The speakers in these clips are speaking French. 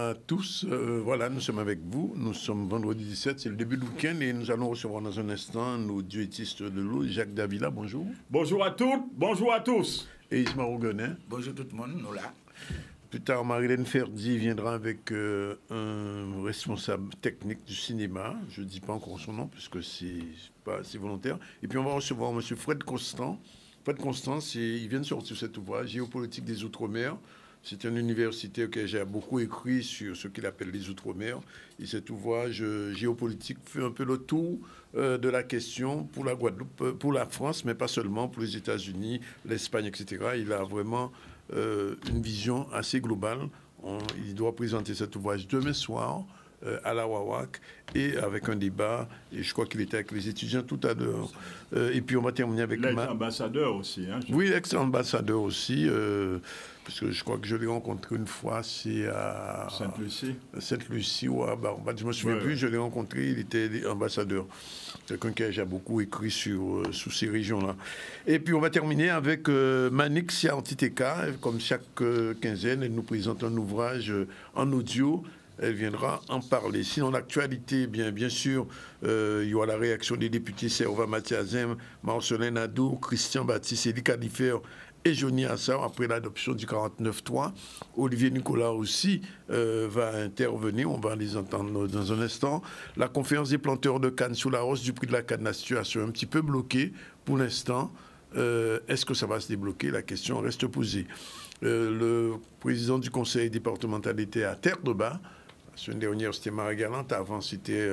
à tous. Voilà, nous sommes avec vous. Nous sommes vendredi 17, c'est le début du week-end et nous allons recevoir dans un instant nos duettistes de l'eau, Jacques Davila, bonjour. Bonjour à toutes, bonjour à tous. Et Ismaël Rougenin. Bonjour tout le monde, nous là. Plus tard, Marilène Ferdi viendra avec un responsable technique du cinéma. Je ne dis pas encore son nom puisque c'est volontaire. Et puis on va recevoir M. Fred Constant. Fred Constant, il vient de sortir cet ouvrage, Géopolitique des Outre-mer. C'est un universitaire que j'ai beaucoup écrit sur ce qu'il appelle les Outre-mer. Et cet ouvrage géopolitique fait un peu le tour de la question pour la Guadeloupe, pour la France, mais pas seulement, pour les États-Unis, l'Espagne, etc. Il a vraiment une vision assez globale. Il doit présenter cet ouvrage demain soir à la WAWAC et avec un débat, et je crois qu'il était avec les étudiants tout à l'heure. Et puis on va terminer avec... L'ex-ambassadeur aussi. Hein, Oui, l'ex-ambassadeur aussi, parce que je crois que je l'ai rencontré une fois, c'est à... Sainte-Lucie. Sainte-Lucie ou à Barbade, je ne me souviens plus, je l'ai rencontré, il était ambassadeur. C'est quelqu'un qui a déjà beaucoup écrit sur ces régions-là. Et puis on va terminer avec Manik Siartiteka, comme chaque quinzaine, elle nous présente un ouvrage en audio. Elle viendra en parler. Sinon, l'actualité, bien sûr, il y aura la réaction des députés Serva Mathiazem, Marcelin Nadeau, Christian Baptiste, Élie Califer et Johnny Assar après l'adoption du 49.3. Olivier Nicolas aussi va intervenir. On va les entendre dans un instant. La conférence des planteurs de canne sous la hausse du prix de la canne, la situation est un petit peu bloquée pour l'instant. Est-ce que ça va se débloquer? La question reste posée. Le président du conseil départemental était à Terre-de-Bas. La semaine dernière, c'était Marie-Galante. Avant, c'était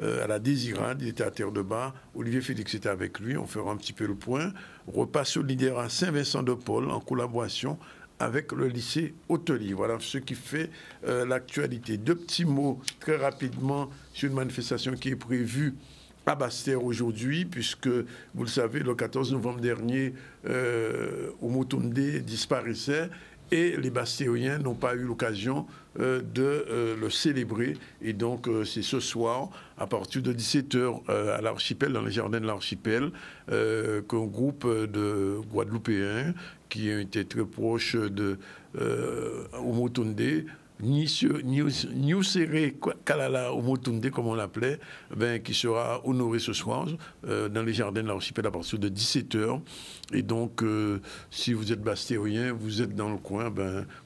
à la Désirade. Il était à Terre-de-Bas. Olivier Félix était avec lui. On fera un petit peu le point. Repas solidaire à Saint-Vincent-de-Paul en collaboration avec le lycée hôtelier. Voilà ce qui fait l'actualité. Deux petits mots très rapidement sur une manifestation qui est prévue à Basse-Terre aujourd'hui, puisque, vous le savez, le 14 novembre dernier, Omotunde disparaissait et les Bastériens n'ont pas eu l'occasion de le célébrer. Et donc, c'est ce soir, à partir de 17h à l'Archipel, dans les jardins de l'Archipel, qu'un groupe de Guadeloupéens qui ont été très proches de Omotunde, Niusere Kalala Omotunde, comme on l'appelait, qui sera honoré ce soir dans les jardins de l'archipel à partir de 17h. Et donc, si vous êtes bastérien, vous êtes dans le coin,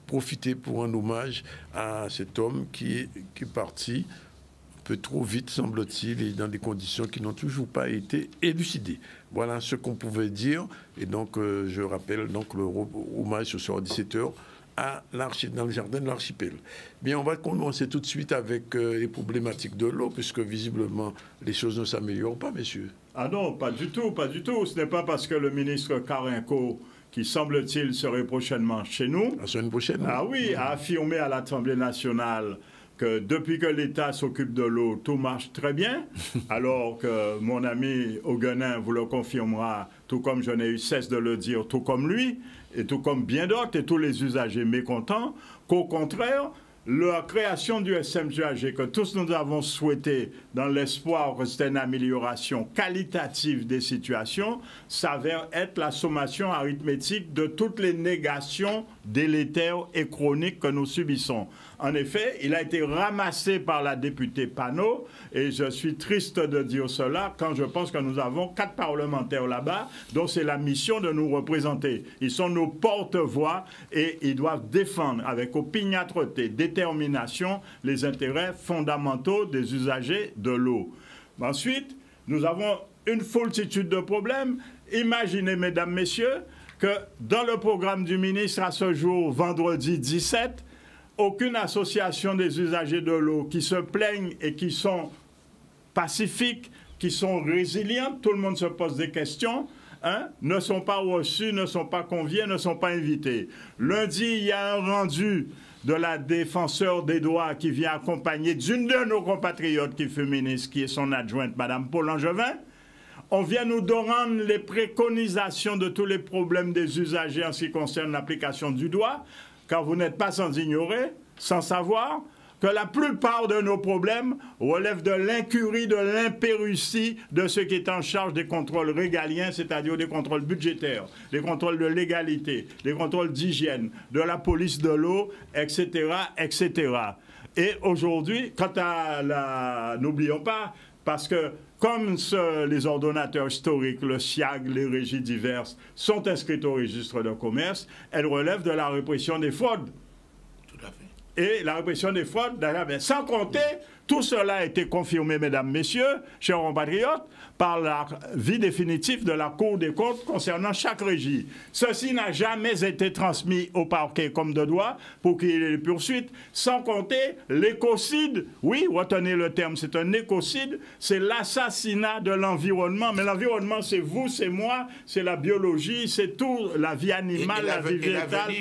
profitez pour un hommage à cet homme qui est parti un peu trop vite, semble-t-il, et dans des conditions qui n'ont toujours pas été élucidées. Voilà ce qu'on pouvait dire. Et donc, je rappelle donc le hommage ce soir à 17h. Dans le jardin de l'archipel. Bien, on va commencer tout de suite avec les problématiques de l'eau, puisque visiblement, les choses ne s'améliorent pas, messieurs. Ah non, pas du tout, pas du tout. Ce n'est pas parce que le ministre Carinco, qui semble-t-il serait prochainement chez nous... La semaine prochaine. Ah oui, a affirmé à l'Assemblée nationale que depuis que l'État s'occupe de l'eau, tout marche très bien, alors que mon ami Rougenin vous le confirmera, tout comme je n'ai eu cesse de le dire, tout comme lui, et tout comme bien d'autres et tous les usagers mécontents, qu'au contraire, la création du SMGAG que tous nous avons souhaité dans l'espoir que c'était une amélioration qualitative des situations, s'avère être la sommation arithmétique de toutes les négations délétères et chroniques que nous subissons. En effet, il a été ramassé par la députée Panot, et je suis triste de dire cela quand je pense que nous avons 4 parlementaires là-bas, dont c'est la mission de nous représenter. Ils sont nos porte-voix et ils doivent défendre avec opiniâtreté, détermination, les intérêts fondamentaux des usagers de l'eau. Ensuite, nous avons une foultitude de problèmes. Imaginez, mesdames, messieurs, que dans le programme du ministre à ce jour, vendredi 17, aucune association des usagers de l'eau qui se plaignent et qui sont pacifiques, qui sont résilientes, tout le monde se pose des questions, ne sont pas reçus, ne sont pas conviés, ne sont pas invités. Lundi, il y a un rendu de la défenseur des droits qui vient accompagner d'une de nos compatriotes qui fut ministre, qui est son adjointe, Mme Paul Angevin. On vient nous rendre les préconisations de tous les problèmes des usagers en ce qui concerne l'application du droit, car vous n'êtes pas sans ignorer, sans savoir, que la plupart de nos problèmes relèvent de l'incurie, de l'impéritie de ceux qui est en charge des contrôles régaliens, c'est-à-dire des contrôles budgétaires, des contrôles de légalité, des contrôles d'hygiène, de la police de l'eau, etc., etc. Et aujourd'hui, quant à la... N'oublions pas, parce que comme les ordonnateurs historiques, le SIAG, les régies diverses, sont inscrites au registre de commerce, elles relèvent de la répression des fraudes. Tout à fait. Et la répression des fraudes, d'ailleurs, sans compter, tout cela a été confirmé, mesdames, messieurs, chers compatriotes, par la vie définitive de la Cour des comptes concernant chaque régie. Ceci n'a jamais été transmis au parquet comme de droit pour qu'il y ait des poursuites, sans compter l'écocide. Oui, retenez le terme, c'est un écocide, c'est l'assassinat de l'environnement. Mais l'environnement, c'est vous, c'est moi, c'est la biologie, c'est tout, la vie animale, la vie végétale.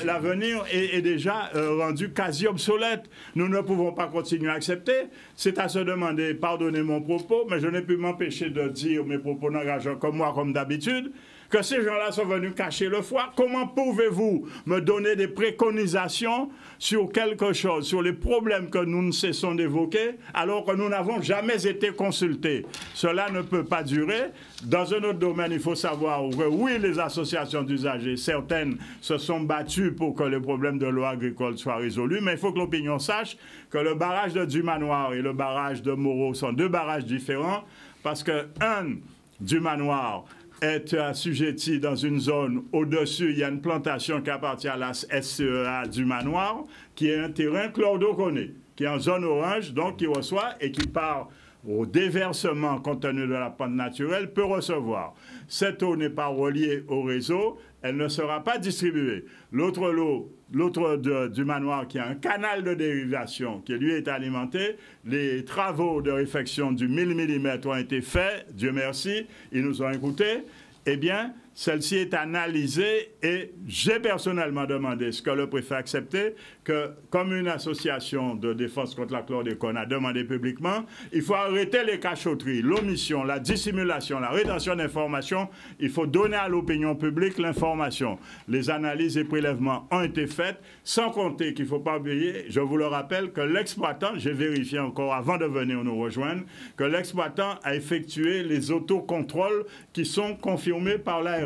L'avenir est déjà rendu quasi obsolète. Nous ne pouvons pas continuer à accepter. C'est à se demander, pardonnez mon propos, mais je n'ai pu m'empêcher de dire mes propos n'engageant comme moi, comme d'habitude, que ces gens-là sont venus cacher le foie. Comment pouvez-vous me donner des préconisations sur quelque chose, sur les problèmes que nous ne cessons d'évoquer, alors que nous n'avons jamais été consultés? Cela ne peut pas durer. Dans un autre domaine, il faut savoir que oui, les associations d'usagers, certaines se sont battues pour que les problèmes de l'eau agricole soient résolus, mais il faut que l'opinion sache que le barrage de Dumanoir et le barrage de Moreau sont deux barrages différents, parce que un, Dumanoir, est assujetti dans une zone au-dessus, il y a une plantation qui appartient à la SCEA Dumanoir, qui est un terrain chlordéconé, qui est en zone orange, donc qui reçoit et qui part au déversement compte tenu de la pente naturelle, peut recevoir. Cette eau n'est pas reliée au réseau, elle ne sera pas distribuée. L'autre du manoir qui a un canal de dérivation qui lui est alimenté, les travaux de réfection du 1000 mm ont été faits, Dieu merci, ils nous ont écoutés. Eh bien, celle-ci est analysée et j'ai personnellement demandé, ce que le préfet a accepté, que comme une association de défense contre la chlordécone a demandé publiquement, il faut arrêter les cachotteries, l'omission, la dissimulation, la rétention d'informations. Il faut donner à l'opinion publique l'information. Les analyses et prélèvements ont été faits, sans compter qu'il ne faut pas oublier, je vous le rappelle, que l'exploitant, j'ai vérifié encore avant de venir nous rejoindre, que l'exploitant a effectué les autocontrôles qui sont confirmés par l'ARS.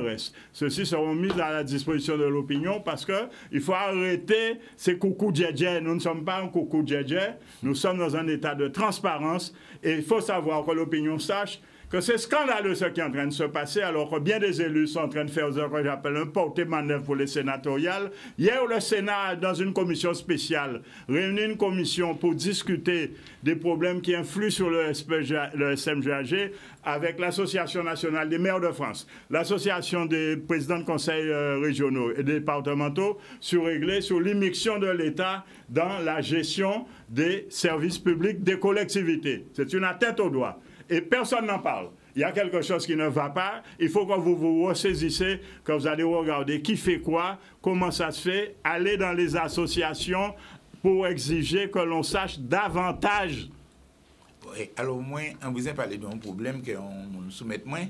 Ceux-ci seront mis à la disposition de l'opinion parce qu'il faut arrêter ces coucou djedje. Nous ne sommes pas un coucou djedje, nous sommes dans un état de transparence et il faut savoir que l'opinion sache que c'est scandaleux ce qui est en train de se passer, alors que bien des élus sont en train de faire ce que j'appelle un porte-manœuvre pour les sénatoriales. Hier, le Sénat, dans une commission spéciale, réunit une commission pour discuter des problèmes qui influent sur le SMGAG avec l'Association nationale des maires de France, l'Association des présidents de conseils régionaux et départementaux, sur l'immixtion de l'État dans la gestion des services publics des collectivités. C'est une atteinte au doigt. Et personne n'en parle. Il y a quelque chose qui ne va pas. Il faut que vous vous ressaisissez, que vous allez regarder qui fait quoi, comment ça se fait, aller dans les associations pour exiger que l'on sache davantage. Oui, alors, moi, on vous a parlé d'un problème qu'on nous soumet moins,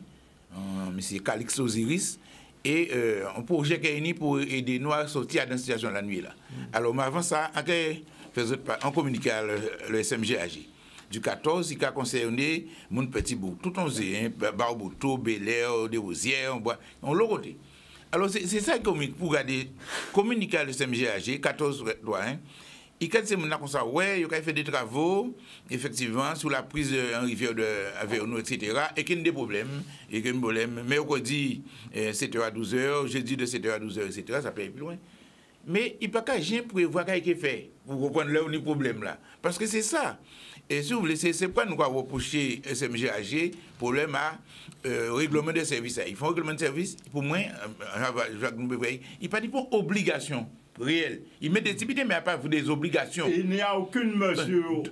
M. Calix Osiris, et un projet qui est uni pour aider nous à sortir de la situation la nuit. Là. Alors, mais avant ça, on communique à le SMGAG. Du 14, il a concerné mon petit bout. Tout on sait, Barboto, Bel-Air, des Rosières, on l'a côté. Alors, c'est ça pour regarder, communiquer à le SMGAG, 14 doigts, il a dit que ouais, il a fait des travaux, effectivement, sur la prise en rivière de Averno, etc., et qu'il y a des problèmes, mais on dit 7h à 12h, jeudi de 7h à 12h, etc., ça peut aller plus loin. Mais il n'y a pas qu'à prévoir ce qu'il fait pour comprendre le problème là. Parce que c'est ça. Et si vous voulez, c'est pourquoi nous avons reproché SMGAG problème à règlement de service. Il faut un règlement de service, pour moi, il n'y a pas de obligation réelle. Il met des activités, mais il n'y a pas des obligations. Il n'y a aucune mesure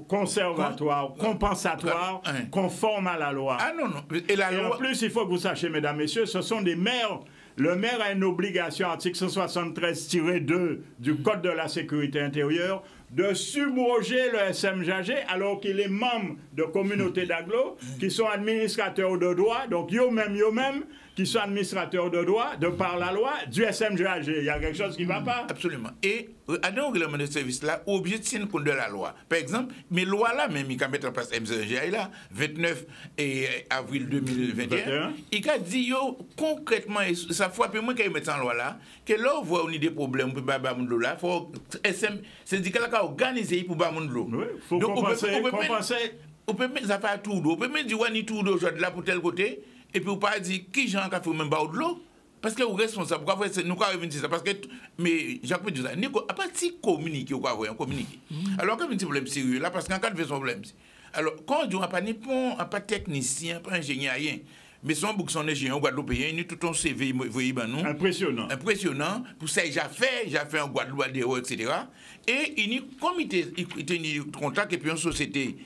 conservatoire, compensatoire, conforme à la loi. Ah non, non. Et en plus, il faut que vous sachiez, mesdames, messieurs, ce sont des maires. Le maire a une obligation, article 173-2 du Code de la sécurité intérieure, de subroger le SMJG alors qu'il est membre de communautés d'agglo qui sont administrateurs de droit, donc eux-mêmes, qui sont administrateurs de droit, de par la loi, du SMJG. Il y a quelque chose qui ne va pas. Absolument. Et à un règlement de service là, obligé de signer compte de la loi. Par exemple, mais loi là, même, il a mettre en place MCJ là, 29 avril 2021, il a dit, yo, concrètement, ça frappe moins qu'il mette en loi là, que là, on voit des problèmes pour Baba Moundo là, il faut syndicat là, organiser pour Baba Moundo. Oui, il faut compenser. On peut mettre ça faire tout d'eau, on peut mettre du wani tout d'eau là pour tel côté, et puis on peut pas dire qui j'en a fait même pas de l'eau. Parce que vous êtes responsable, pourquoi nous avons revenir ça? Parce que, mais Jacques peut dire ça, à partir de communiquer, on communique. Alors, quand il y a un problème sérieux là, parce qu'en cas de problème, alors, quand on dit, on n'a pas ni pont, pas technicien, pas ingénieur, rien, mais son bouc, son ingénieur, Guadeloupéen, il a tout ton CV, vous voyez, ben non. Impressionnant. Impressionnant. Pour ça, j'ai fait un Guadeloupe, etc. Et il y a un comité, il y a un contact, et puis une société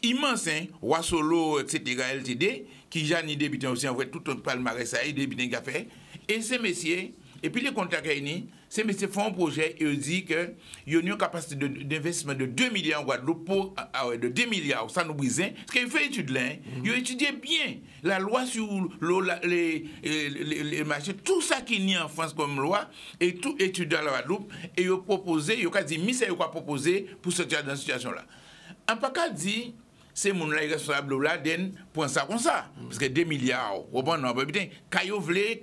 immense, Wassolo, etc., LTD, qui j'ai ni débuté aussi, en fait, tout un palmarès, ça, il débuté qu'il a fait. Et ces messieurs, et puis les contacts réunis, ces messieurs font un projet et ils disent qu'il y a une capacité d'investissement de 2 milliards en Guadeloupe pour, de 2 milliards, ça nous brise. Parce qu'ils font étude là, ils ont étudié bien la loi sur l'eau, les marchés, tout ça qu'il y a en France comme loi, et tout étudié dans la Guadeloupe, et ils ont proposé, ils ont dit, mais c'est quoi proposer pour sortir dans cette situation-là. En pas qu'à dire, c'est mon responsable là pour ça comme ça parce que 2 milliards au bon non bien caillou vlé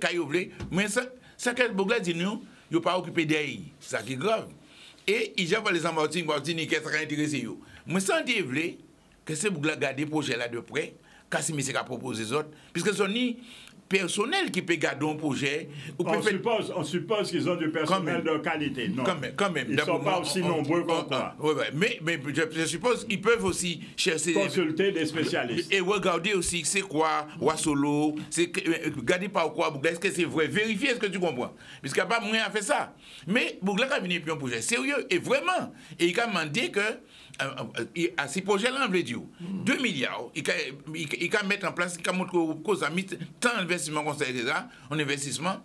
mais ça que Bougla dit nous il pas occupé d'eux ça qui est grave et il j'avais les Martinique qui serait intéressé yo moi senti vlé que c'est Bougla garder projet là de près Casimir s'est proposé autres puisque son ni personnel qui peut garder un projet. On suppose qu'ils ont du personnel de qualité. Non. Quand même. Ils ne sont pas aussi nombreux qu'on croit. Mais je suppose qu'ils peuvent aussi chercher. Consulter des spécialistes. Et regarder aussi c'est quoi Wassolo, regarder par quoi Bougla, est-ce que c'est vrai, vérifier est-ce que tu comprends. Puisqu'il n'y a pas moyen à faire ça. Mais Bougla a venu pour un projet sérieux et vraiment. Et il a demandé que à ces projets-là, on veut dire 2 milliards, il peut mettre en place, il peut montrer aux amis tant d'investissement qu'on sait déjà, en investissement.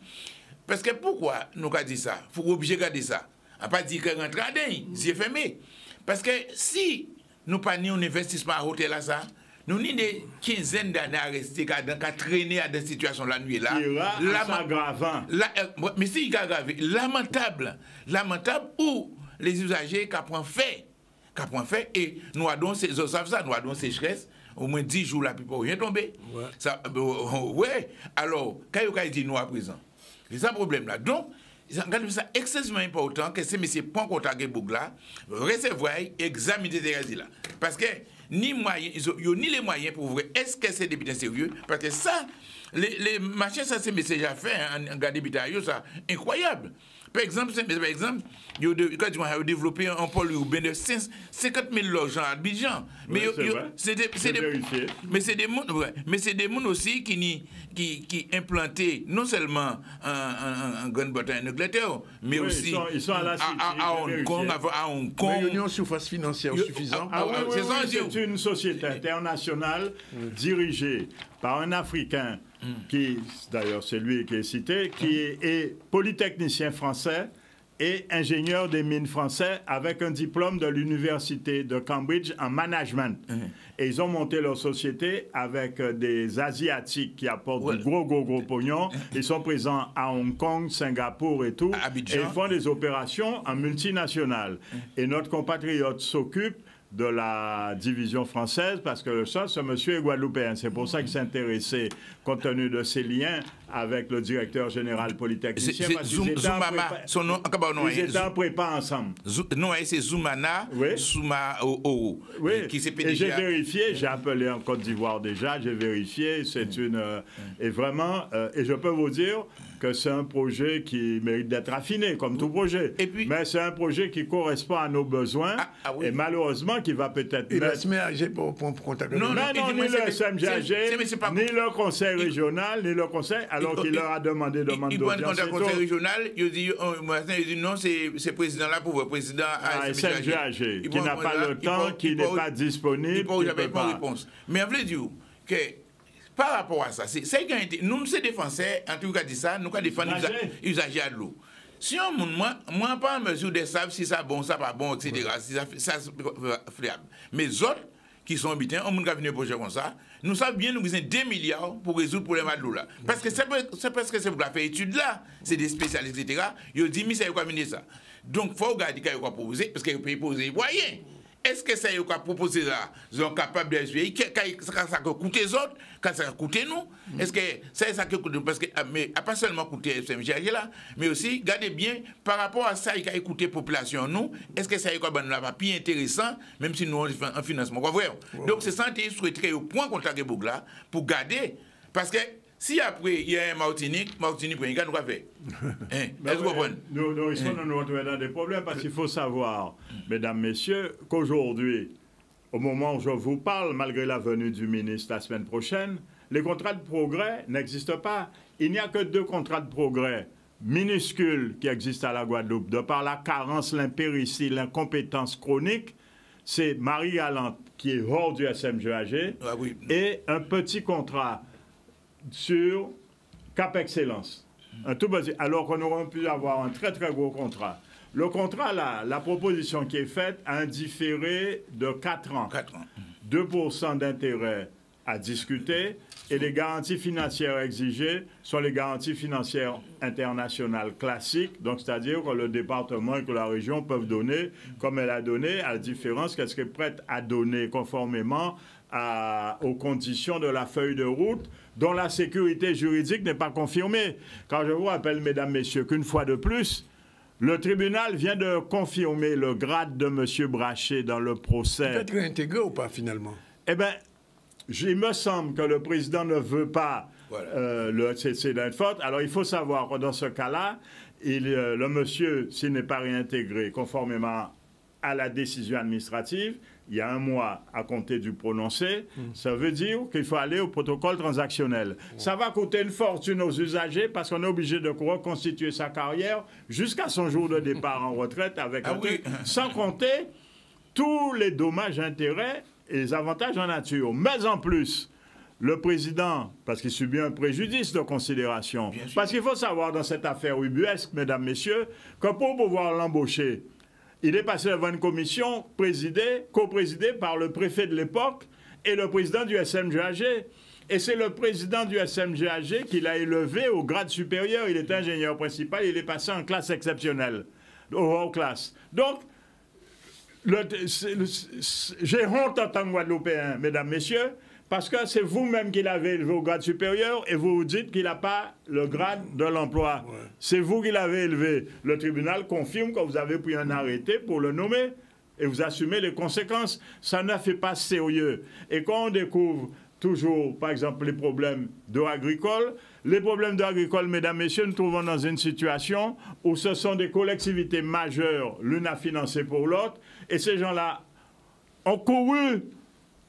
Parce que pourquoi nous avons dit ça? Il faut obliger de garder ça. On ne pas dire que rentrer à dedans, c'est fermé. Parce que si nous pas un investissement à hôtel là, ça, nous avons des quinzaines d'années à rester, à traîner à des situations la nuit là. Mais si il est aggravé, lamentable, où les usagers qui fait et nous avons ces sécheresses au moins 10 jours la plupart rien tombé ouais alors quand il dit nous à présent c'est ça problème là donc c'est excessivement important que ces messieurs prennent contact avec Bougla recevoir examiner ces là parce que ni moyens ils ont ni les moyens pour voir est-ce que c'est des bidons sérieux parce que ça les marchés ça ces messieurs déjà fait en garder bidons ça incroyable. Par exemple, ils ont développé un pôle urbain de 50 000 logements à Abidjan. Mais c'est des gens aussi qui implantés non seulement en Grande-Bretagne et en Angleterre, mais aussi ils sont à Hong Kong. Mais ils ont une surface financière suffisante. C'est une société internationale dirigée par un Africain qui, d'ailleurs c'est lui qui est cité, qui est polytechnicien français et ingénieur des mines français avec un diplôme de l'université de Cambridge en management. Et ils ont monté leur société avec des Asiatiques qui apportent du gros pognon. Ils sont présents à Hong Kong, Singapour et tout. Et ils font des opérations en multinationales. Et notre compatriote s'occupe de la division française, parce que ce monsieur est guadeloupéen. C'est pour ça qu'il s'est intéressé, compte tenu de ses liens avec le directeur général polytechnicien. Ils étaient en prépa ensemble. Non, c'est Zoumana, Souma Oro. Oui, et j'ai vérifié, j'ai appelé en Côte d'Ivoire déjà, j'ai vérifié, c'est une... et vraiment, et je peux vous dire que c'est un projet qui mérite d'être affiné, comme tout projet. Mais c'est un projet qui correspond à nos besoins, et malheureusement, qui va peut-être... Il va se mettre pour contacter... Non, ni le SMJG, ni le conseil régional, ni le conseil, alors qu'il leur a demandé d'audience. Il prend le conseil régional, il dit non, c'est le président-là pour le président à SMJG, qui n'a pas le temps, qui n'est pas disponible. Il n'y a pas de réponse. Mais on veut dire que... Par rapport à ça, nous sommes des Français, en tout cas dit ça, nous avons défendu les usagers de l'eau. Si on moi pas en mesure de savoir si ça bon, ça pas bon, etc. Si ça c'est fiable. Mais autres qui sont habitants, on va venir projet comme ça, nous savons bien nous besoin 2 milliards pour résoudre le problème de l'eau là. Parce que c'est parce que c'est pour la faire étude là, c'est des spécialistes, etc. Ils disent, mais ça y a mener ça. Donc, il faut regarder qu'il y a proposer, parce qu'il peut poser moyen. Est-ce que ça y a proposer là, ils sont capables de jouer, quand ça coûte les autres, quand ça coûte nous, est-ce que ça coûte nous, parce que, mais pas seulement coûter FMGH là, mais aussi, regardez bien, par rapport à ça, il a écouté la population, nous, est-ce que ça y a quoi, nous pas plus intéressant, même si nous, on fait un financement, quoi, vrai. Donc, c'est ça, je souhaiterais au point contre la Boug là, pour garder, parce que, si après il y a un Martinique, nous va faire. Est-ce que vous comprenez? Nous nous retrouvons dans des problèmes parce qu'il faut savoir, mesdames, messieurs, qu'aujourd'hui, au moment où je vous parle, malgré la venue du ministre la semaine prochaine, les contrats de progrès n'existent pas. Il n'y a que 2 contrats de progrès minuscules qui existent à la Guadeloupe. De par la carence, l'impéritie, l'incompétence chronique, c'est Marie-Galante qui est hors du SMGAG et un petit contrat sur Cap Excellence. Un tout petit, alors qu'on aurait pu avoir un très très gros contrat. Le contrat, là, la proposition qui est faite a un différé de 4 ans. 2% d'intérêt à discuter et les garanties financières exigées sont les garanties financières internationales classiques, donc c'est-à-dire que le département et que la région peuvent donner, comme elle a donné, à la différence qu'elle serait prête à donner conformément aux conditions de la feuille de route dont la sécurité juridique n'est pas confirmée. Quand je vous rappelle, mesdames, messieurs, qu'une fois de plus, le tribunal vient de confirmer le grade de M. Brachet dans le procès. Peut-être réintégré ou pas, finalement? Eh bien, il me semble que le président ne veut pas c'est d'une faute. Alors, il faut savoir que dans ce cas-là, le monsieur, s'il n'est pas réintégré conformément à la décision administrative, il y a 1 mois à compter du prononcé, ça veut dire qu'il faut aller au protocole transactionnel. Ça va coûter une fortune aux usagers parce qu'on est obligé de reconstituer sa carrière jusqu'à son jour de départ en retraite avec sans compter tous les dommages, intérêts et les avantages en nature. Mais en plus, le président, parce qu'il subit un préjudice de considération, parce qu'il faut savoir dans cette affaire ubuesque, mesdames, messieurs, que pour pouvoir l'embaucher, il est passé devant une commission coprésidée par le préfet de l'époque et le président du SMGAG. Et c'est le président du SMGAG qui l'a élevé au grade supérieur. Il est ingénieur principal, il est passé en classe exceptionnelle, hors classe. Donc, j'ai honte en tant que Guadeloupéen, mesdames, messieurs, parce que c'est vous-même qui l'avez élevé au grade supérieur et vous vous dites qu'il n'a pas le grade de l'emploi. C'est vous qui l'avez élevé. Le tribunal confirme que vous avez pris un arrêté pour le nommer et vous assumez les conséquences. Ça ne fait pas sérieux. Et quand on découvre toujours, par exemple, les problèmes d'eau agricole, mesdames, messieurs, nous trouvons dans une situation où ce sont des collectivités majeures, l'une a financé pour l'autre, et ces gens-là ont couru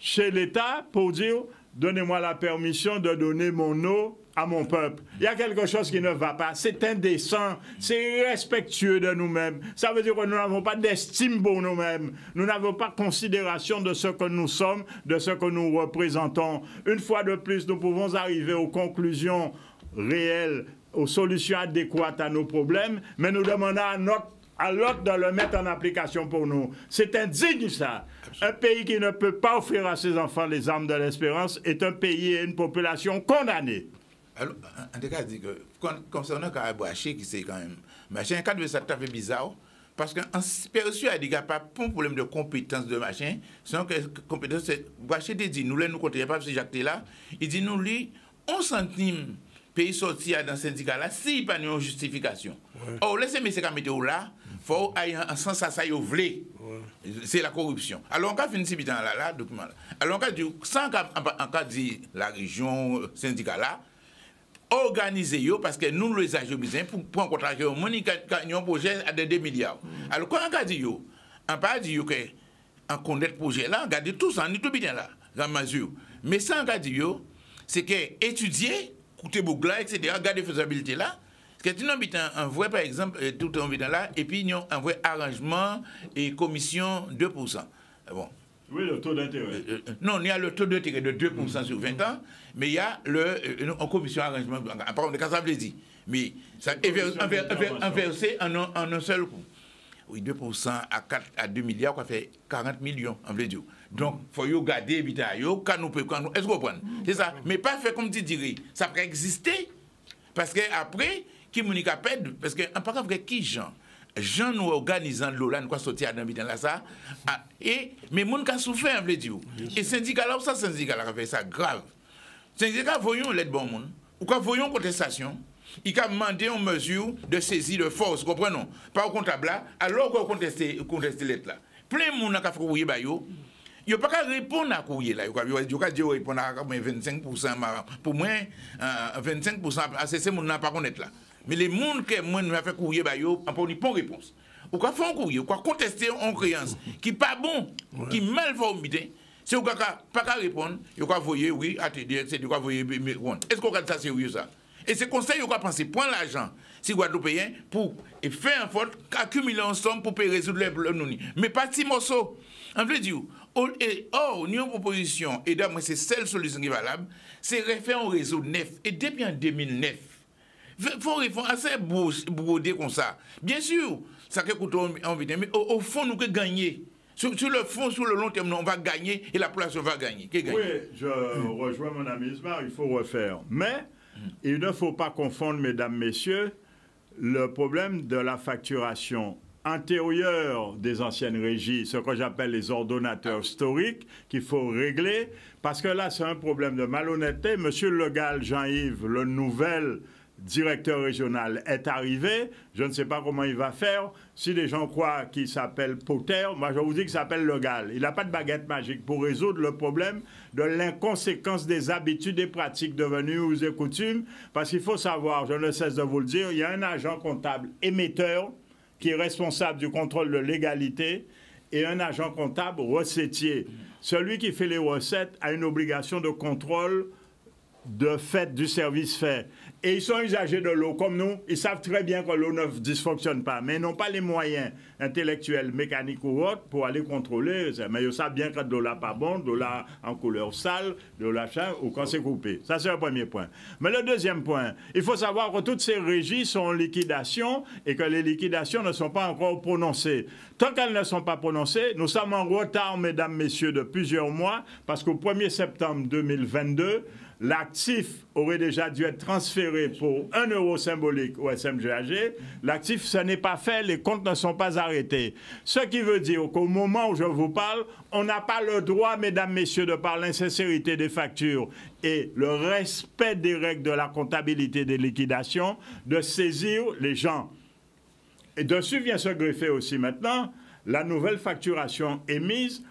chez l'État pour dire « Donnez-moi la permission de donner mon eau à mon peuple ». Il y a quelque chose qui ne va pas. C'est indécent, c'est irrespectueux de nous-mêmes. Ça veut dire que nous n'avons pas d'estime pour nous-mêmes. Nous n'avons pas considération de ce que nous sommes, de ce que nous représentons. Une fois de plus, nous pouvons arriver aux conclusions réelles, aux solutions adéquates à nos problèmes, mais nous demandons à l'autre de le mettre en application pour nous. C'est indigne, ça. Un pays qui ne peut pas offrir à ses enfants les armes de l'espérance est un pays et une population condamnée. Alors, en tout cas, dit que, concernant le Brachet, qui c'est quand même... Machin, quand ça tout à fait bizarre, parce qu'en perçu, il n'y a pas un problème de compétence de machin, sinon que compétence, c'est... Brachet dit, nous, là, nous comptons pas, parce que Jacques est là, il dit, nous, lui, 11 centimes pays sorti dans ce syndicat-là, s'il n'y a pas de justification. Or, laissez-moi ces météo là, il faut aller en sens à ça, il voulait. C'est la corruption. Alors, on a fini ce là, document là. Alors, on a dit, sans qu'on dit la région syndicale là, organiser parce que nous, les agents, pour un contrat, on a un projet à 2 milliards. Alors, quand on a dit, on pas dit qu'on connaît le projet là, on a dit tout ça, on est tout bien là, dans mesure. Mais ça, on a dit, c'est que étudier, coûter beaucoup là, etc., garder faisabilité là, parce que tu as un vrai, par exemple, tout un bilan là, et puis il y a un vrai arrangement et commission 2%. Bon. Oui, le taux d'intérêt. Non, il y a le taux d'intérêt de 2% sur 20 ans, mais il y a en commission arrangement, par exemple, ça veut dire Mais ça inversé en un seul coup. Oui, 2% à 2 milliards, ça fait 40 millions, en vrai dire. Donc, il faut garder l'habitat, est-ce que vous comprenez? C'est ça. Mais pas faire comme tu dirais. Ça pourrait exister. Parce qu'après, qui m'a dit, parce que, en parlant avec qui, Jean nous organisant l'eau là, nous avons sorti à l'habitat là, ça. Mais les gens qui ont souffert, en vrai dire. Et syndicat là, ça, syndicat là, fait ça grave. Syndicat, voyons l'aide bon monde. Ou quand voyons contestation, il a demandé une mesure de saisie de force, comprenons, pas au comptable là, alors qu'on conteste l'aide là. Plein de monde qui a fait courrier, il n'y a pas qu'à répondre à courrier là. Il n'y a pas dire répondre à 25%, pour moi, 25%, c'est ce monde n'a pas connaître là. Mais les gens qui ont fait courrier, il n'y a pas de réponse. Ou quand fait un courrier, ou quand contester en créance, qui n'est pas bon, qui est mal formé, si vous n'avez pas qu'à répondre, vous pouvez voyer, oui, c'est vous voyer, est-ce qu'on regarde ça sérieux ça? Et c'est conseil, vous pouvez penser, prendre l'argent, si vous Guadeloupéen, pour faire un faute, accumuler ensemble pour résoudre les problèmes. Mais pas si morceau. En fait, dire, au niveau de proposition, et d'ailleurs, c'est celle solution qui est valable, c'est refaire un réseau neuf. Et depuis en 2009, il faut assez brodé comme ça. Bien sûr, ça coûte envie, mais au fond, nous pouvons gagner. Sur le fond, sur le long terme, on va gagner et la population va gagner. Oui, je rejoins mon ami Ismar, il faut refaire. Mais il ne faut pas confondre, mesdames, messieurs, le problème de la facturation antérieure des anciennes régies, ce que j'appelle les ordonnateurs historiques, qu'il faut régler, parce que là, c'est un problème de malhonnêteté. Monsieur Legal, Jean-Yves, le nouvel directeur régional est arrivé, je ne sais pas comment il va faire. Si les gens croient qu'il s'appelle Potter, moi je vous dis qu'il s'appelle Legal. Il n'a pas de baguette magique pour résoudre le problème de l'inconséquence des habitudes et pratiques devenues us et coutumes, parce qu'il faut savoir, je ne cesse de vous le dire, il y a un agent comptable émetteur qui est responsable du contrôle de légalité et un agent comptable recettier. Celui qui fait les recettes a une obligation de contrôle de fait du service fait. Et ils sont usagers de l'eau comme nous. Ils savent très bien que l'eau ne dysfonctionne pas, mais ils n'ont pas les moyens intellectuels, mécaniques ou autres pour aller contrôler. Mais ils savent bien que de l'eau là pas bon, de l'eau là en couleur sale, de l'eau là ou quand c'est coupé. Ça, c'est le premier point. Mais le deuxième point, il faut savoir que toutes ces régies sont en liquidation et que les liquidations ne sont pas encore prononcées. Tant qu'elles ne sont pas prononcées, nous sommes en retard, mesdames, messieurs, de plusieurs mois, parce qu'au 1er septembre 2022, l'actif aurait déjà dû être transféré pour 1 euro symbolique au SMGAG. L'actif, ce n'est pas fait, les comptes ne sont pas arrêtés. Ce qui veut dire qu'au moment où je vous parle, on n'a pas le droit, mesdames, messieurs, de par l'insincérité des factures et le respect des règles de la comptabilité des liquidations, de saisir les gens. Et dessus vient se greffer aussi maintenant la nouvelle facturation émise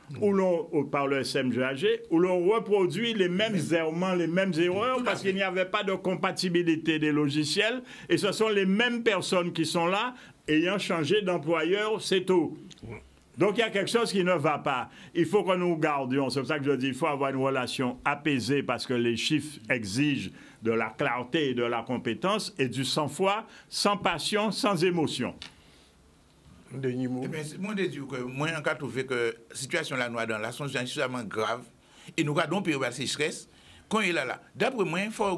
par le SMGAG, où l'on reproduit les mêmes errements, les mêmes erreurs, parce qu'il n'y avait pas de compatibilité des logiciels, et ce sont les mêmes personnes qui sont là, ayant changé d'employeur, c'est tout. Donc il y a quelque chose qui ne va pas. Il faut que nous gardions, c'est pour ça que je dis, il faut avoir une relation apaisée, parce que les chiffres exigent de la clarté et de la compétence, et du sang-froid, sans passion, sans émotion. Dernier mot. Moi, je dis que moi, en cas trouvé que la situation là noire dans la sont suffisamment grave et nous gardons période de sécheresse. Quand il est là, d'après moi, il faut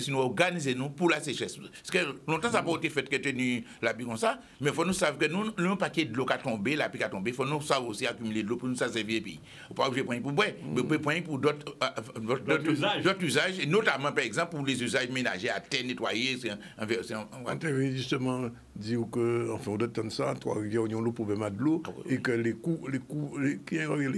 nous organiser nous pour la sécheresse. Parce que longtemps, ça n'a pas été fait que tenir la vie comme ça, mais il faut nous savoir que nous, le paquet de l'eau qui a tombé, la pluie qui a tombé, il faut nous savoir aussi accumuler de l'eau pour nous servir pays. On peut pas prendre pour boire, mais on peut prendre pour d'autres usages, et notamment, par exemple, pour les usages ménagers à terre, nettoyer. On avait justement dit que, enfin, au temps de ça, Trois-Rivières, on a le problème de l'eau, et que les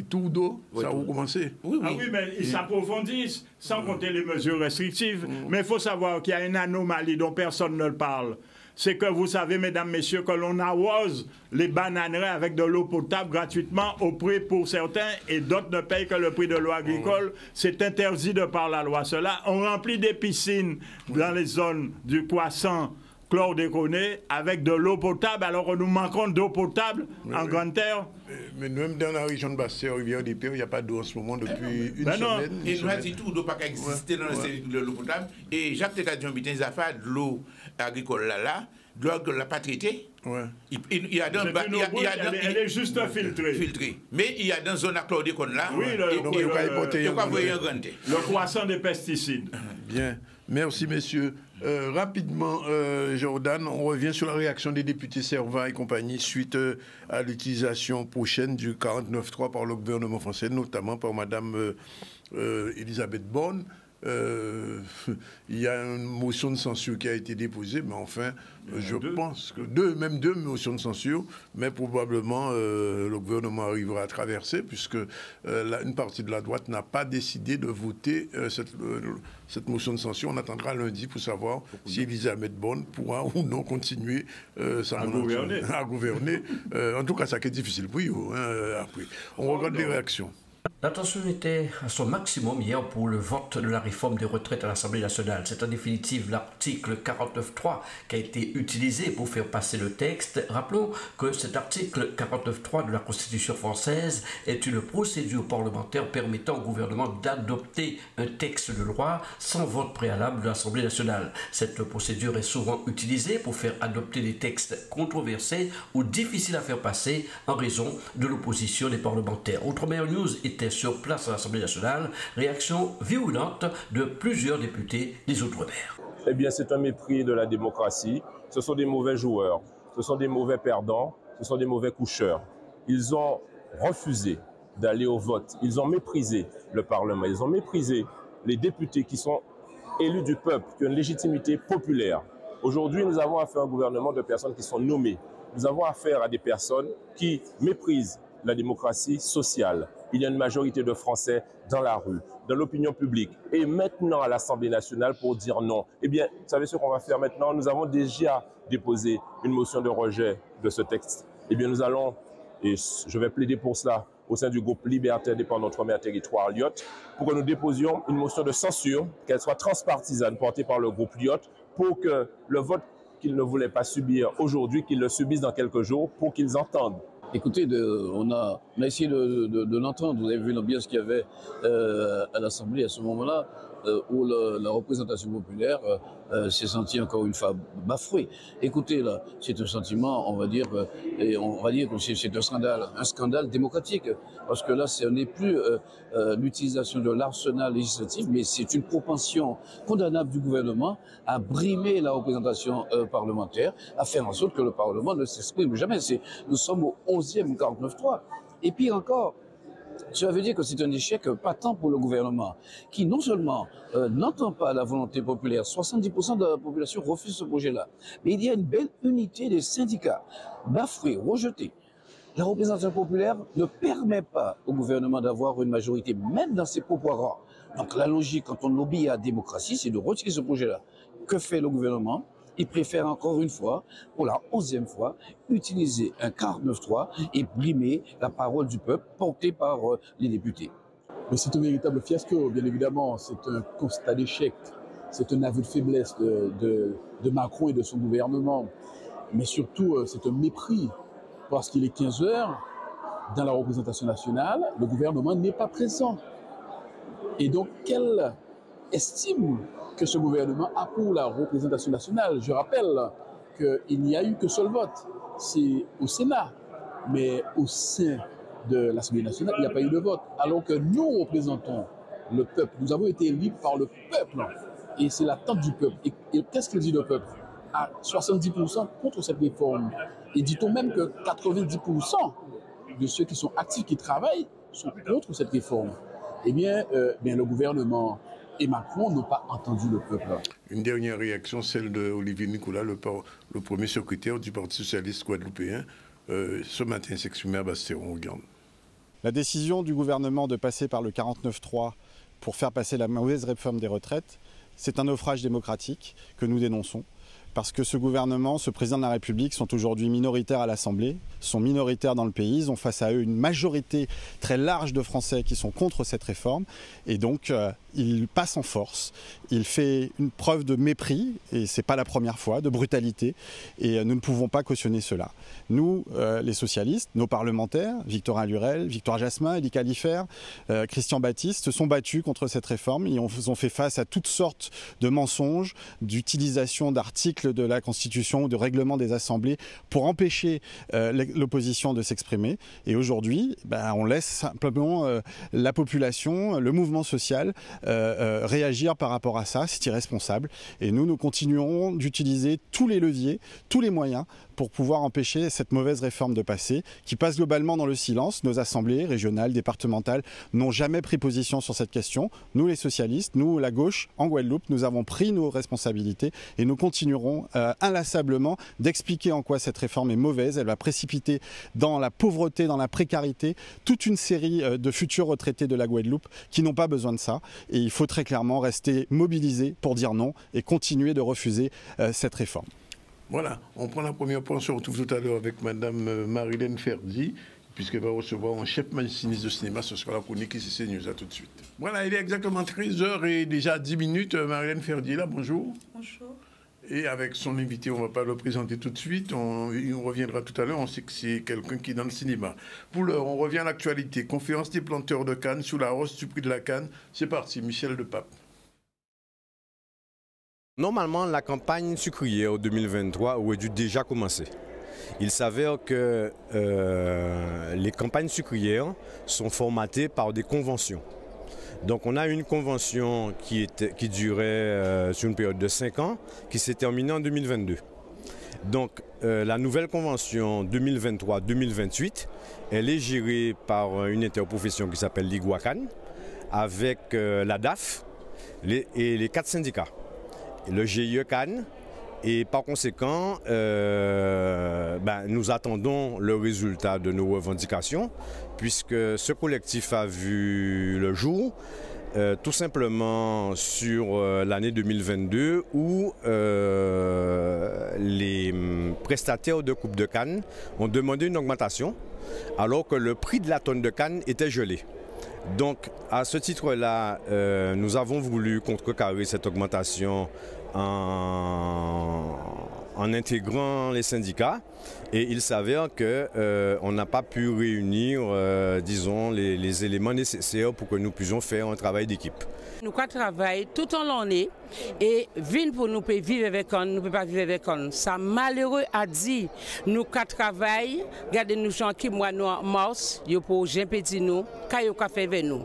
tours d'eau, ça a recommencé. Oui, mais ils s'approfondissent. Sans compter les mesures restrictives. Mais il faut savoir qu'il y a une anomalie dont personne ne parle. C'est que vous savez, mesdames, messieurs, que l'on arrose les bananeraies avec de l'eau potable gratuitement au prix pour certains et d'autres ne payent que le prix de l'eau agricole. C'est interdit de par la loi. Cela, on remplit des piscines dans les zones du croissant chlordéconé avec de l'eau potable, alors que nous manquons d'eau potable en grande terre. Mais même dans la région de Bastia, Rivière des Pères, il n'y a pas d'eau en ce moment depuis une semaine. Et nous avons dit tout d'eau pas exister dans l'eau potable. Et Jacques Técadion Bitin, il a fait de l'eau agricole là, de l'eau que l'a pas traitée. Il y a dans elle est juste filtrée. Mais il y a dans zone à chlordécone là. Oui, le croissant des pesticides. Bien. Merci, messieurs. Rapidement, Jordan, on revient sur la réaction des députés Servat et compagnie suite à l'utilisation prochaine du 49.3 par le gouvernement français, notamment par Madame Elisabeth Borne. Il y a une motion de censure qui a été déposée, mais enfin, je pense que même deux motions de censure, mais probablement le gouvernement arrivera à traverser, puisque une partie de la droite n'a pas décidé de voter cette motion de censure. On attendra lundi pour savoir si Elisabeth Borne pourra ou non continuer à gouverner. En tout cas, ça qui est difficile pour eux. Après, on regarde les réactions. La tension était à son maximum hier pour le vote de la réforme des retraites à l'Assemblée nationale. C'est en définitive l'article 49.3 qui a été utilisé pour faire passer le texte. Rappelons que cet article 49.3 de la Constitution française est une procédure parlementaire permettant au gouvernement d'adopter un texte de loi sans vote préalable de l'Assemblée nationale. Cette procédure est souvent utilisée pour faire adopter des textes controversés ou difficiles à faire passer en raison de l'opposition des parlementaires. Outre-mer News était sur place à l'Assemblée nationale. Réaction virulente de plusieurs députés des Outre-mer. Eh bien, c'est un mépris de la démocratie. Ce sont des mauvais joueurs, ce sont des mauvais perdants, ce sont des mauvais coucheurs. Ils ont refusé d'aller au vote. Ils ont méprisé le Parlement. Ils ont méprisé les députés qui sont élus du peuple, qui ont une légitimité populaire. Aujourd'hui, nous avons affaire à un gouvernement de personnes qui sont nommées. Nous avons affaire à des personnes qui méprisent la démocratie sociale. Il y a une majorité de Français dans la rue, dans l'opinion publique, et maintenant à l'Assemblée nationale pour dire non. Eh bien, vous savez ce qu'on va faire maintenant? Nous avons déjà déposé une motion de rejet de ce texte. Eh bien, nous allons, et je vais plaider pour cela au sein du groupe Liberté Indépendante Outre-mer Territoire Lyot, pour que nous déposions une motion de censure, qu'elle soit transpartisane, portée par le groupe Lyot, pour que le vote qu'ils ne voulaient pas subir aujourd'hui, qu'ils le subissent dans quelques jours, pour qu'ils entendent. Écoutez, on a essayé de l'entendre. Vous avez vu l'ambiance qu'il y avait à l'Assemblée à ce moment-là, où la représentation populaire s'est sentie encore une fois bafouée. Écoutez, là, c'est un sentiment, on va dire que c'est un scandale démocratique, parce que là, ce n'est plus l'utilisation de l'arsenal législatif, mais c'est une propension condamnable du gouvernement à brimer la représentation parlementaire, à faire en sorte que le Parlement ne s'exprime jamais. Nous sommes au 11e 49.3. Et pire encore, cela veut dire que c'est un échec patent pour le gouvernement, qui non seulement n'entend pas la volonté populaire, 70% de la population refuse ce projet-là, mais il y a une belle unité des syndicats, bafoués, rejetés. La représentation populaire ne permet pas au gouvernement d'avoir une majorité, même dans ses propres rangs. Donc la logique, quand on obéit à la démocratie, c'est de retirer ce projet-là. Que fait le gouvernement? Il préfère encore une fois, pour la 11e fois, utiliser un 49.3 et brimer la parole du peuple portée par les députés. Mais c'est un véritable fiasco, bien évidemment. C'est un constat d'échec. C'est un aveu de faiblesse de Macron et de son gouvernement. Mais surtout, c'est un mépris. Parce qu'il est 15 heures, dans la représentation nationale, le gouvernement n'est pas présent. Et donc, quelle estime que ce gouvernement a pour la représentation nationale? Je rappelle qu'il n'y a eu que seul vote, c'est au Sénat, mais au sein de l'Assemblée nationale, il n'y a pas eu de vote, alors que nous représentons le peuple. Nous avons été élus par le peuple, et c'est l'attente du peuple. Et qu'est-ce qu'il dit le peuple? À 70% contre cette réforme. Et dit-on même que 90% de ceux qui sont actifs, qui travaillent, sont contre cette réforme. Eh bien, le gouvernement et Macron n'ont pas entendu le peuple. Une dernière réaction, celle d'Olivier Nicolas, le premier secrétaire du Parti socialiste guadeloupéen, ce matin s'exprimait à Bastéron. Regarde. La décision du gouvernement de passer par le 49.3 pour faire passer la mauvaise réforme des retraites, c'est un naufrage démocratique que nous dénonçons. Parce que ce gouvernement, ce président de la République sont aujourd'hui minoritaires à l'Assemblée, sont minoritaires dans le pays, ils ont face à eux une majorité très large de Français qui sont contre cette réforme. Et donc, il passe en force, il fait une preuve de mépris, et ce n'est pas la première fois, de brutalité, et nous ne pouvons pas cautionner cela. Nous, les socialistes, nos parlementaires, Victorin Lurel, Victoire Jasmin, Elie Kalifer, Christian Baptiste, se sont battus contre cette réforme. Ils ont fait face à toutes sortes de mensonges, d'utilisation d'articles l'article de la Constitution ou de règlement des assemblées pour empêcher l'opposition de s'exprimer. Et aujourd'hui, on laisse simplement la population, le mouvement social réagir par rapport à ça. C'est irresponsable. Et nous continuerons d'utiliser tous les leviers, tous les moyens pour pouvoir empêcher cette mauvaise réforme de passer, qui passe globalement dans le silence. Nos assemblées régionales, départementales n'ont jamais pris position sur cette question. Nous, les socialistes, nous, la gauche, en Guadeloupe, nous avons pris nos responsabilités et nous continuerons inlassablement d'expliquer en quoi cette réforme est mauvaise. Elle va précipiter dans la pauvreté, dans la précarité, toute une série de futurs retraités de la Guadeloupe qui n'ont pas besoin de ça. Et il faut très clairement rester mobilisé pour dire non et continuer de refuser cette réforme. Voilà, on prend la première point, on se retrouve tout à l'heure avec Madame Marilène Ferdi, puisqu'elle va recevoir un chef machiniste de cinéma, ce sera la chronique ICC News, à tout de suite. Voilà, il est exactement 13h et déjà 10 minutes, Marilène Ferdi est là, bonjour. Bonjour. Et avec son invité, on ne va pas le présenter tout de suite, on reviendra tout à l'heure, on sait que c'est quelqu'un qui est dans le cinéma. Pour l'heure, on revient à l'actualité, conférence des planteurs de canne sous la hausse du prix de la canne, c'est parti, Michel Depape. Normalement, la campagne sucrière 2023 aurait dû déjà commencer. Il s'avère que les campagnes sucrières sont formatées par des conventions. Donc on a une convention qui durait sur une période de 5 ans, qui s'est terminée en 2022. Donc la nouvelle convention 2023-2028, elle est gérée par une interprofession qui s'appelle l'Iguacan, avec la DAF et les 4 syndicats. Le GIE Cannes, et par conséquent, nous attendons le résultat de nos revendications, puisque ce collectif a vu le jour tout simplement sur l'année 2022 où les prestataires de coupe de canne ont demandé une augmentation alors que le prix de la tonne de canne était gelé. Donc, à ce titre-là, nous avons voulu contrecarrer cette augmentation en intégrant les syndicats. Et il s'avère qu'on n'a pas pu réunir, disons, les éléments nécessaires pour que nous puissions faire un travail d'équipe. Nous travaillons tout en l'année et vivre pour nous vivre avec nous, ne peut pas vivre avec nous. Ça malheureux a dit, nous travaillons, regardez nous gens qui moi nous en mars, yo pour petit nous, kayo ka fait avec nous.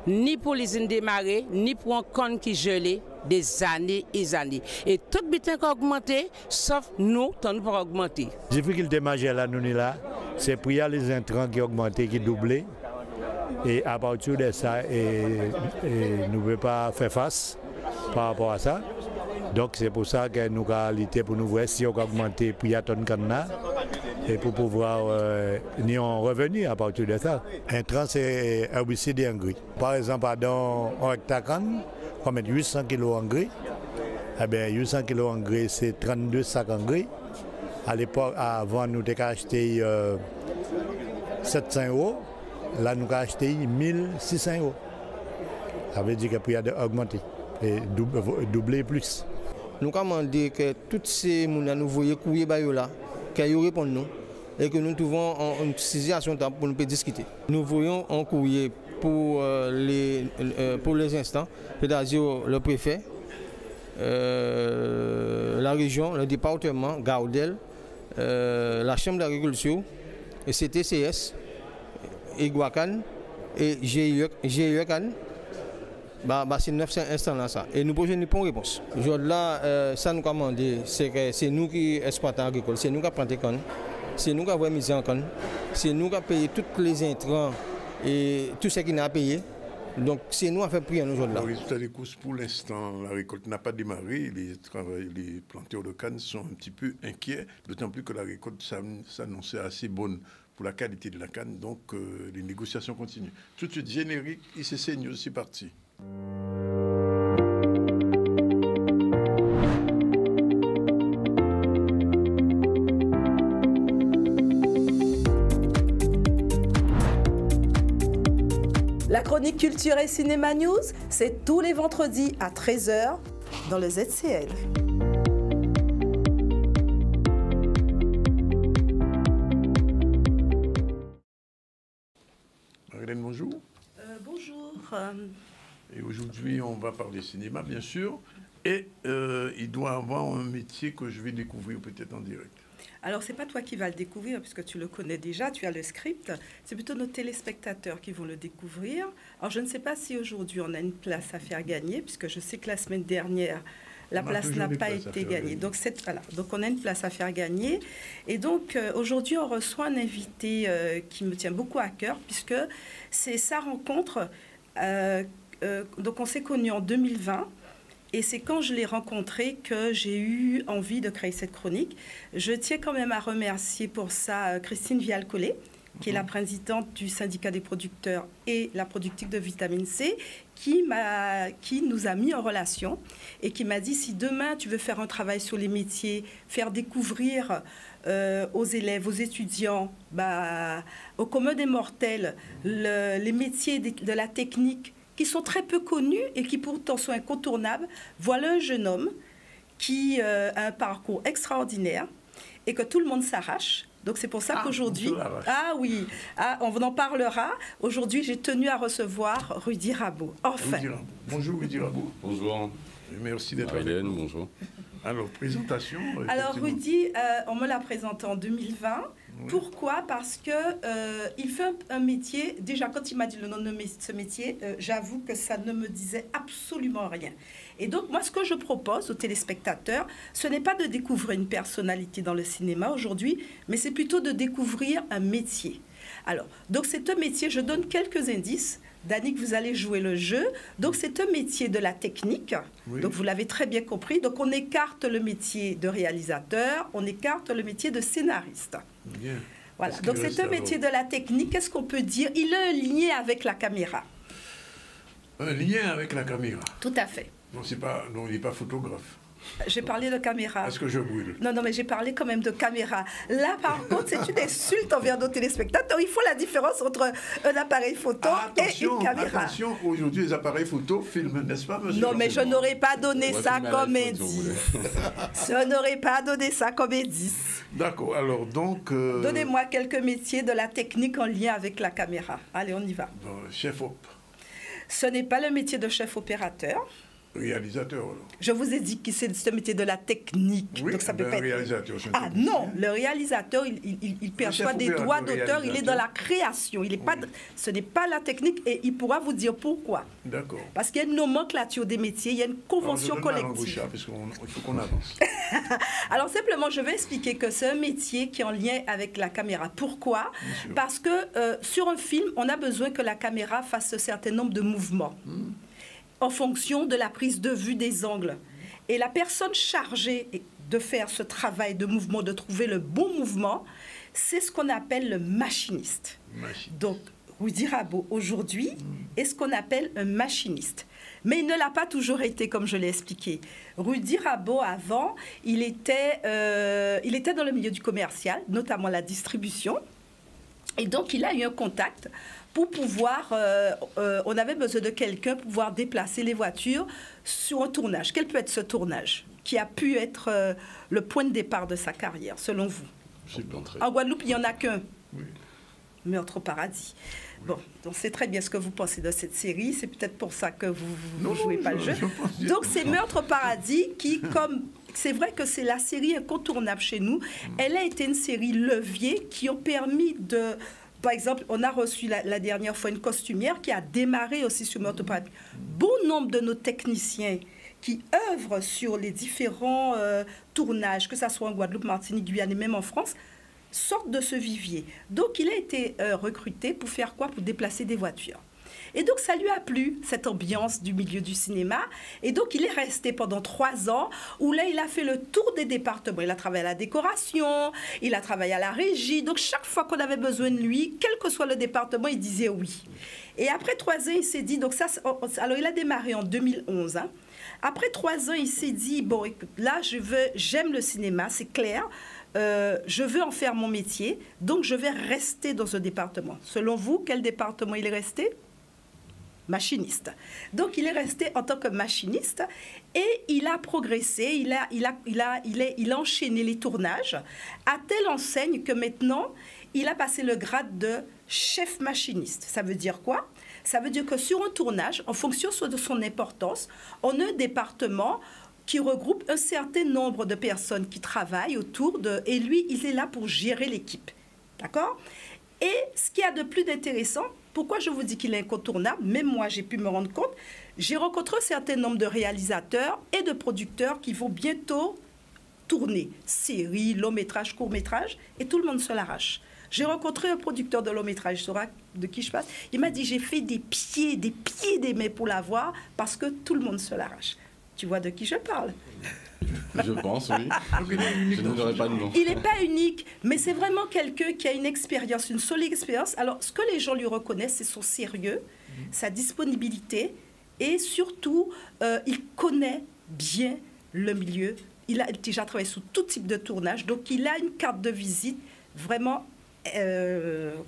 Ni pour les démarrer, ni pour un con qui gelé des années et années. Et tout bitin qui a augmenté, sauf nous, tant nous pas augmenté. J'ai vu qu'il démarrait là, nous là, c'est pour y a les intrants qui ont augmenté, qui doublé. Et à partir de ça, nous ne pouvons pas faire face par rapport à ça. Donc c'est pour ça que nous avons lutter pour nous voir si on a augmenté pour y a ton canna et pour pouvoir nous en revenir à partir de ça. Un train, c'est herbicide et engrais. Par exemple, dans un hectare canne, on met 800 kg engrais. Eh bien, 800 kg engrais, c'est 32 sacs engrais. À l'époque, avant, nous avons acheté 700 €. Là, nous avons acheté 1600 €. Ça veut dire que le prix a augmenté et doublé plus. Nous avons demandé que tous ces gens nous voyaient courir là, qu'ils répondent nous et que nous trouvons une situation pour nous discuter. Nous voyons un courrier pour les instants, c'est-à-dire le préfet, la région, le département, Gaudel, la Chambre d'agriculture, et CTCS, Iguacan et GIE Cannes. C'est 900 instants là ça. Et nous posons une réponse. Aujourd'hui là, ça nous commande, c'est que c'est nous qui exploitons agricole, c'est nous qui plantons canne, c'est nous qui avons mis en canne, c'est nous qui avons payé tous les intrants et tout ce qui n'a pas payé. Donc c'est nous qui avons fait prier aujourd'hui là. Le résultat des courses pour l'instant, la récolte n'a pas démarré. Les planteurs de canne sont un petit peu inquiets, d'autant plus que la récolte s'annonçait assez bonne pour la qualité de la canne. Donc les négociations continuent. Tout de suite, générique, ICC News, c'est parti. La chronique culture et cinéma news, c'est tous les vendredis à 13h dans le ZCL. Marilène, bonjour. Bonjour. Et aujourd'hui, on va parler cinéma, bien sûr. Et il doit avoir un métier que je vais découvrir peut-être en direct. Alors, ce n'est pas toi qui vas le découvrir, puisque tu le connais déjà, tu as le script. C'est plutôt nos téléspectateurs qui vont le découvrir. Alors, je ne sais pas si aujourd'hui on a une place à faire gagner, puisque je sais que la semaine dernière, la place n'a pas été gagnée. Donc, voilà. Donc, on a une place à faire gagner. Et donc, aujourd'hui, on reçoit un invité qui me tient beaucoup à cœur, puisque c'est sa rencontre. Donc, on s'est connus en 2020. Et c'est quand je l'ai rencontré que j'ai eu envie de créer cette chronique. Je tiens quand même à remercier pour ça Christine Vial-Collet, qui est la présidente du syndicat des producteurs et la productrice de vitamine C, qui nous a mis en relation et qui m'a dit, si demain tu veux faire un travail sur les métiers, faire découvrir aux élèves, aux étudiants, au commun des mortels, les métiers de la technique, qui sont très peu connus et qui pourtant sont incontournables. Voilà un jeune homme qui a un parcours extraordinaire et que tout le monde s'arrache. Donc c'est pour ça qu'aujourd'hui... on en parlera. Aujourd'hui, j'ai tenu à recevoir Rudy Rabaud. Enfin. Bonjour Rudy Rabaud. Bonjour. Merci d'être avec nous. Bonjour. Alors, présentation. Alors Rudy, on me l'a présenté en 2020. Oui. Pourquoi? Parce que il fait un métier, déjà quand il m'a dit le nom de ce métier, j'avoue que ça ne me disait absolument rien. Et donc moi ce que je propose aux téléspectateurs, ce n'est pas de découvrir une personnalité dans le cinéma aujourd'hui, mais c'est plutôt de découvrir un métier. Alors, donc c'est un métier, je donne quelques indices. Danick, vous allez jouer le jeu. Donc, c'est un métier de la technique. Oui. Donc, vous l'avez très bien compris. Donc, on écarte le métier de réalisateur, on écarte le métier de scénariste. Bien. Voilà. Donc, c'est un métier de la technique. Qu'est-ce qu'on peut dire? Il a un lien avec la caméra. Un lien avec la caméra? Tout à fait. Non, il n'est pas photographe. J'ai parlé de caméra. Est-ce que je brûle? Non, mais j'ai parlé quand même de caméra. Là, par contre, c'est une insulte envers nos téléspectateurs. Il faut la différence entre un appareil photo et une caméra. Attention, aujourd'hui, les appareils photo filment, n'est-ce pas, monsieur? Non, mais je n'aurais pas donné ça comme indice. Je n'aurais pas donné ça comme indice. D'accord, alors donc... Donnez-moi quelques métiers de la technique en lien avec la caméra. Allez, on y va. Bon, chef op. Ce n'est pas le métier de chef opérateur. Réalisateur, alors. Je vous ai dit que c'est ce métier de la technique. Oui, donc ça peut pas être... réalisateur. Non, le réalisateur, il perçoit des droits d'auteur, il est dans la création. Il est pas, ce n'est pas la technique et il pourra vous dire pourquoi. D'accord. Parce qu'il y a une nomenclature des métiers, il y a une convention collective. Parce qu'il faut qu'on avance. Alors simplement, je vais expliquer que c'est un métier qui est en lien avec la caméra. Pourquoi? Parce que sur un film, on a besoin que la caméra fasse un certain nombre de mouvements. En fonction de la prise de vue des angles. Et la personne chargée de faire ce travail de mouvement, de trouver le bon mouvement, c'est ce qu'on appelle le machiniste. Donc, Rudy Rabaud, aujourd'hui, est ce qu'on appelle un machiniste. Mais il ne l'a pas toujours été, comme je l'ai expliqué. Rudy Rabaud, avant, il était dans le milieu du commercial, notamment la distribution. Et donc, il a eu un contact pour pouvoir, on avait besoin de quelqu'un pour pouvoir déplacer les voitures sur un tournage. Quel peut être ce tournage qui a pu être le point de départ de sa carrière, selon vous? En Guadeloupe, il n'y en a qu'un. Oui. Meurtre au paradis. Bon, donc c'est très bien ce que vous pensez de cette série. C'est peut-être pour ça que vous ne jouez pas le jeu. Donc c'est Meurtre au paradis qui, comme... C'est vrai que c'est la série incontournable chez nous. Elle a été une série levier qui ont permis de... Par exemple, on a reçu la dernière fois une costumière qui a démarré aussi sur Meurtre au paradis. Bon nombre de nos techniciens qui œuvrent sur les différents tournages, que ce soit en Guadeloupe, Martinique, Guyane et même en France, sortent de ce vivier. Donc, il a été recruté pour faire quoi? Pour déplacer des voitures. Et donc, ça lui a plu, cette ambiance du milieu du cinéma. Et donc, il est resté pendant 3 ans, où là, il a fait le tour des départements. Il a travaillé à la décoration, il a travaillé à la régie. Donc, chaque fois qu'on avait besoin de lui, quel que soit le département, il disait oui. Et après 3 ans, il s'est dit... Donc ça, alors, il a démarré en 2011. Hein. Après 3 ans, il s'est dit, bon, écoute, là, j'aime le cinéma, c'est clair. Je veux en faire mon métier, donc je vais rester dans un département. Selon vous, quel département il est resté? Machiniste. Donc, il est resté en tant que machiniste et il a progressé, il a enchaîné les tournages à telle enseigne que maintenant, il a passé le grade de chef machiniste. Ça veut dire quoi? Ça veut dire que sur un tournage, en fonction de son importance, on a un département qui regroupe un certain nombre de personnes qui travaillent autour de... Et lui, il est là pour gérer l'équipe. D'accord? Et ce qu'il y a de plus intéressant, pourquoi je vous dis qu'il est incontournable, même moi, j'ai pu me rendre compte, j'ai rencontré un certain nombre de réalisateurs et de producteurs qui vont bientôt tourner. Séries, long métrage, court métrage, et tout le monde se l'arrache. J'ai rencontré un producteur de long métrage, je saurai de qui je parle. Il m'a dit, j'ai fait des pieds, des mains pour l'avoir, parce que tout le monde se l'arrache. Tu vois de qui je parle? Je pense, oui. Je ne donnerai pas de nom. Il n'est pas unique, mais c'est vraiment quelqu'un qui a une expérience, une solide expérience. Alors, ce que les gens lui reconnaissent, c'est son sérieux, sa disponibilité, et surtout, il connaît bien le milieu. Il a déjà travaillé sous tout type de tournage, donc il a une carte de visite vraiment,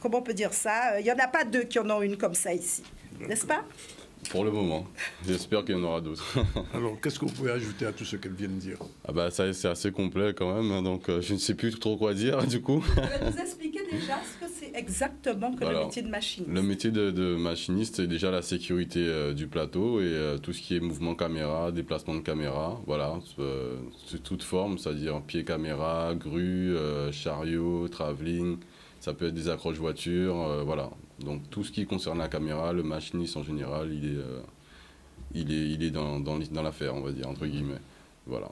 comment on peut dire ça? Il n'y en a pas deux qui en ont une comme ça ici, n'est-ce pas? Pour le moment. J'espère qu'il y en aura d'autres. Alors, qu'est-ce que vous pouvez ajouter à tout ce qu'elle vient de dire? Ah bah ça, c'est assez complet quand même, hein, donc je ne sais plus trop quoi dire du coup. Vous pouvez nous expliquer déjà ce que c'est exactement que le métier de machiniste? Le métier de machiniste, c'est déjà la sécurité du plateau et tout ce qui est mouvement caméra, déplacement de caméra, voilà, sous toute forme, c'est-à-dire pied caméra, grue, chariot, travelling, ça peut être des accroches voitures, voilà. Donc tout ce qui concerne la caméra, le machiniste en général, il est dans l'affaire, on va dire, entre guillemets. Voilà.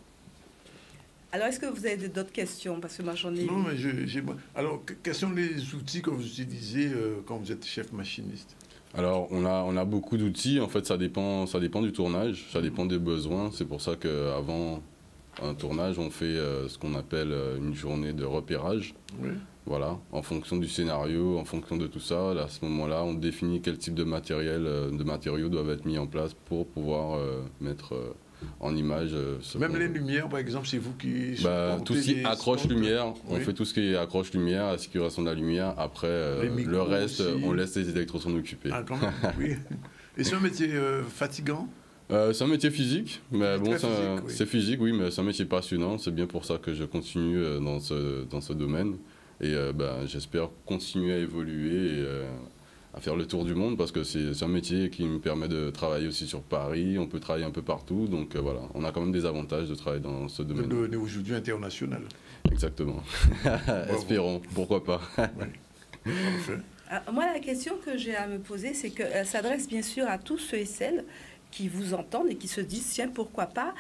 Alors, est-ce que vous avez d'autres questions? Parce que moi, j'en ai... Non, mais alors, quels sont les outils que vous utilisez quand vous êtes chef machiniste? Alors, on a beaucoup d'outils. En fait, ça dépend du tournage, ça dépend des besoins. C'est pour ça qu'avant un tournage, on fait ce qu'on appelle une journée de repérage. Oui. Voilà, en fonction du scénario, en fonction de tout ça, à ce moment-là, on définit quel type de matériaux doivent être mis en place pour pouvoir mettre en image. Même les lumières, par exemple, c'est vous qui... tout ce qui est accroche-lumière, on fait tout ce qui est accroche-lumière, la sécurisation de la lumière. Après, le reste, on laisse les électros s'en occuper. Ah, quand même, oui. Et c'est un métier fatigant? C'est un métier physique, mais bon, c'est physique, oui, mais c'est un métier passionnant. C'est bien pour ça que je continue dans ce domaine. Et j'espère continuer à évoluer et à faire le tour du monde parce que c'est un métier qui me permet de travailler aussi sur Paris, on peut travailler un peu partout, donc voilà, on a quand même des avantages de travailler dans ce domaine. Aujourd'hui international. Exactement. Espérons, pourquoi pas. Oui. Moi, la question que j'ai à me poser, c'est qu'elle s'adresse bien sûr à tous ceux et celles qui vous entendent et qui se disent, tiens, pourquoi pas,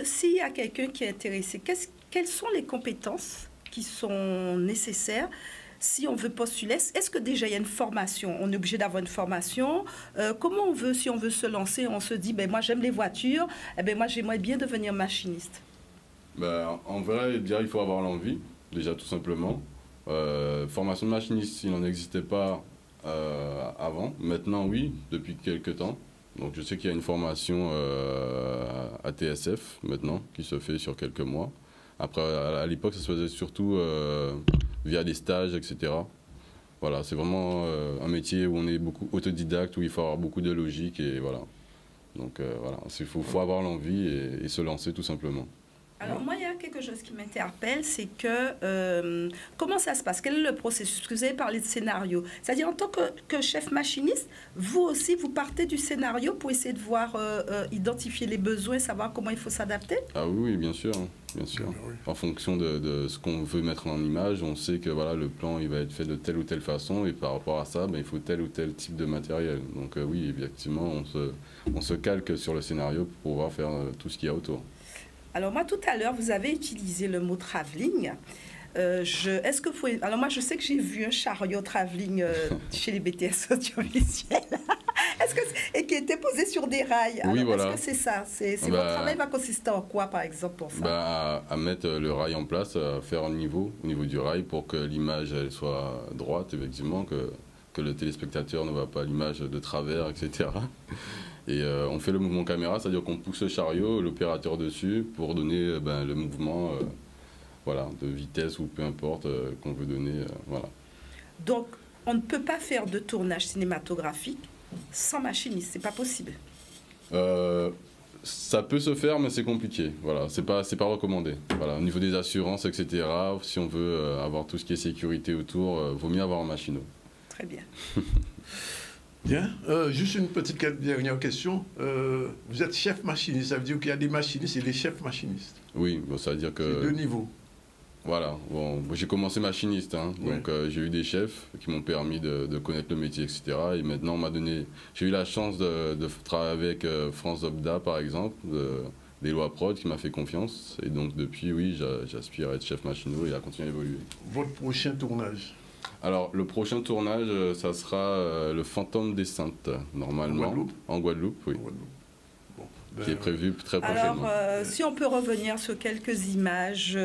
s'il y a quelqu'un qui est intéressé, quelles sont les compétences qui sont nécessaires si on veut postuler? Est-ce que déjà il y a une formation? On est obligé d'avoir une formation? Comment on veut, si on veut se lancer, on se dit, moi j'aime les voitures, moi j'aimerais bien devenir machiniste? En vrai, il faut avoir l'envie, déjà tout simplement. Formation de machiniste, il n'en existait pas avant. Maintenant, oui, depuis quelques temps. Donc je sais qu'il y a une formation à TSF maintenant qui se fait sur quelques mois. Après, à l'époque, ça se faisait surtout via des stages, etc. Voilà, c'est vraiment un métier où on est beaucoup autodidacte, où il faut avoir beaucoup de logique, et voilà. Donc voilà, il faut avoir l'envie et se lancer tout simplement. Alors moi, il y a quelque chose qui m'interpelle, c'est que comment ça se passe? Quel est le processus? Parce que vous avez parlé de scénario. C'est-à-dire, en tant que chef machiniste, vous aussi, vous partez du scénario pour essayer de voir, identifier les besoins, savoir comment il faut s'adapter? Ah oui, bien sûr. Bien sûr. Oui. En fonction de ce qu'on veut mettre en image, on sait que voilà, le plan il va être fait de telle ou telle façon et par rapport à ça, il faut tel ou tel type de matériel. Donc oui, effectivement, on se calque sur le scénario pour pouvoir faire tout ce qu'il y a autour. Alors moi, tout à l'heure, vous avez utilisé le mot travelling. Est-ce que vous pouvez... Alors moi, je sais que j'ai vu un chariot travelling chez les BTS audiovisuels. Et qui était posé sur des rails. Oui, alors, voilà. Est-ce que c'est ça? Votre travail va consister en quoi, par exemple, pour ça? À mettre le rail en place, à faire un niveau au niveau du rail pour que l'image elle soit droite, effectivement, que le téléspectateur ne voit pas l'image de travers, etc. Et on fait le mouvement caméra, c'est-à-dire qu'on pousse le chariot, l'opérateur dessus, pour donner le mouvement de vitesse ou peu importe qu'on veut donner. Voilà. Donc, on ne peut pas faire de tournage cinématographique sans machiniste, c'est pas possible. Ça peut se faire, mais c'est compliqué. Voilà, c'est pas recommandé. Voilà, au niveau des assurances, etc. Si on veut avoir tout ce qui est sécurité autour, vaut mieux avoir un machinot. Très bien. Bien. Juste une petite dernière question. Vous êtes chef machiniste, ça veut dire qu'il y a des machinistes et des chefs machinistes. Oui, bon, ça veut dire que... C'est deux niveaux. Voilà, bon, j'ai commencé machiniste, hein, Ouais. donc j'ai eu des chefs qui m'ont permis de connaître le métier, etc. Et maintenant, j'ai eu la chance de travailler avec France Obda, par exemple, des lois prod, qui m'a fait confiance. Et donc depuis, oui, j'aspire à être chef machinot et à continuer à évoluer. Votre prochain tournage? Alors, le prochain tournage, ça sera Le Fantôme des Saintes, normalement. En Guadeloupe, oui. Qui est prévu très prochainement. Alors, si on peut revenir sur quelques images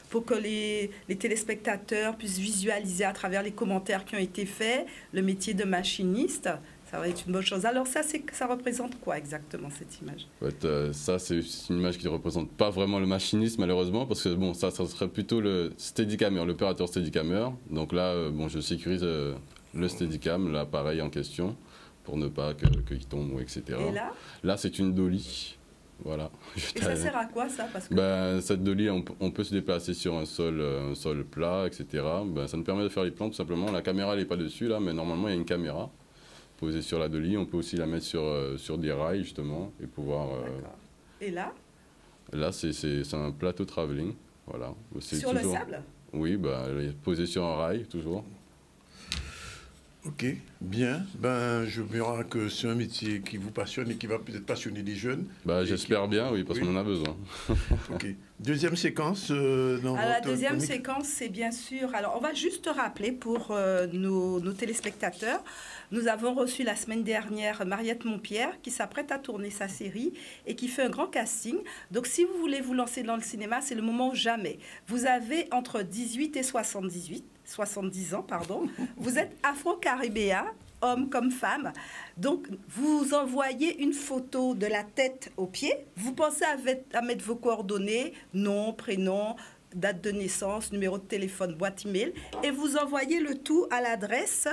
pour que les téléspectateurs puissent visualiser à travers les commentaires qui ont été faits le métier de machiniste, ça va être une bonne chose. Alors ça représente quoi exactement, cette image? En fait, ça, c'est une image qui ne représente pas vraiment le machiniste, malheureusement, parce que bon, ça serait plutôt le steadicammer, l'opérateur steadicammer. Donc là, bon, je sécurise le steadicam, l'appareil en question, pour ne pas qu'il tombe, etc. Et là? Là, c'est une dolly. Voilà. Et ça sert à quoi, ça? Parce que... Cette dolly, on peut se déplacer sur un sol plat, etc. Ça nous permet de faire les plans, tout simplement. La caméra, elle n'est pas dessus, là, mais normalement, il y a une caméra posée sur la dolly. On peut aussi la mettre sur des rails, justement, et pouvoir... Et là? Là, c'est un plateau travelling. Voilà. Sur le sable? Oui, elle est posée sur un rail, toujours. Ok, bien. Je verrai que c'est un métier qui vous passionne et qui va peut-être passionner des jeunes. J'espère bien, oui, parce qu'on en a besoin. Ok. Deuxième séquence la deuxième séquence, c'est bien sûr... Alors, on va juste rappeler pour nos téléspectateurs, nous avons reçu la semaine dernière Mariette Montpierre qui s'apprête à tourner sa série et qui fait un grand casting. Donc, si vous voulez vous lancer dans le cinéma, c'est le moment ou jamais. Vous avez entre 18 et 70 ans, pardon. Vous êtes afro-caribéen, homme comme femme. Donc, vous envoyez une photo de la tête aux pieds. Vous pensez à mettre vos coordonnées, nom, prénom, date de naissance, numéro de téléphone, boîte email, et vous envoyez le tout à l'adresse...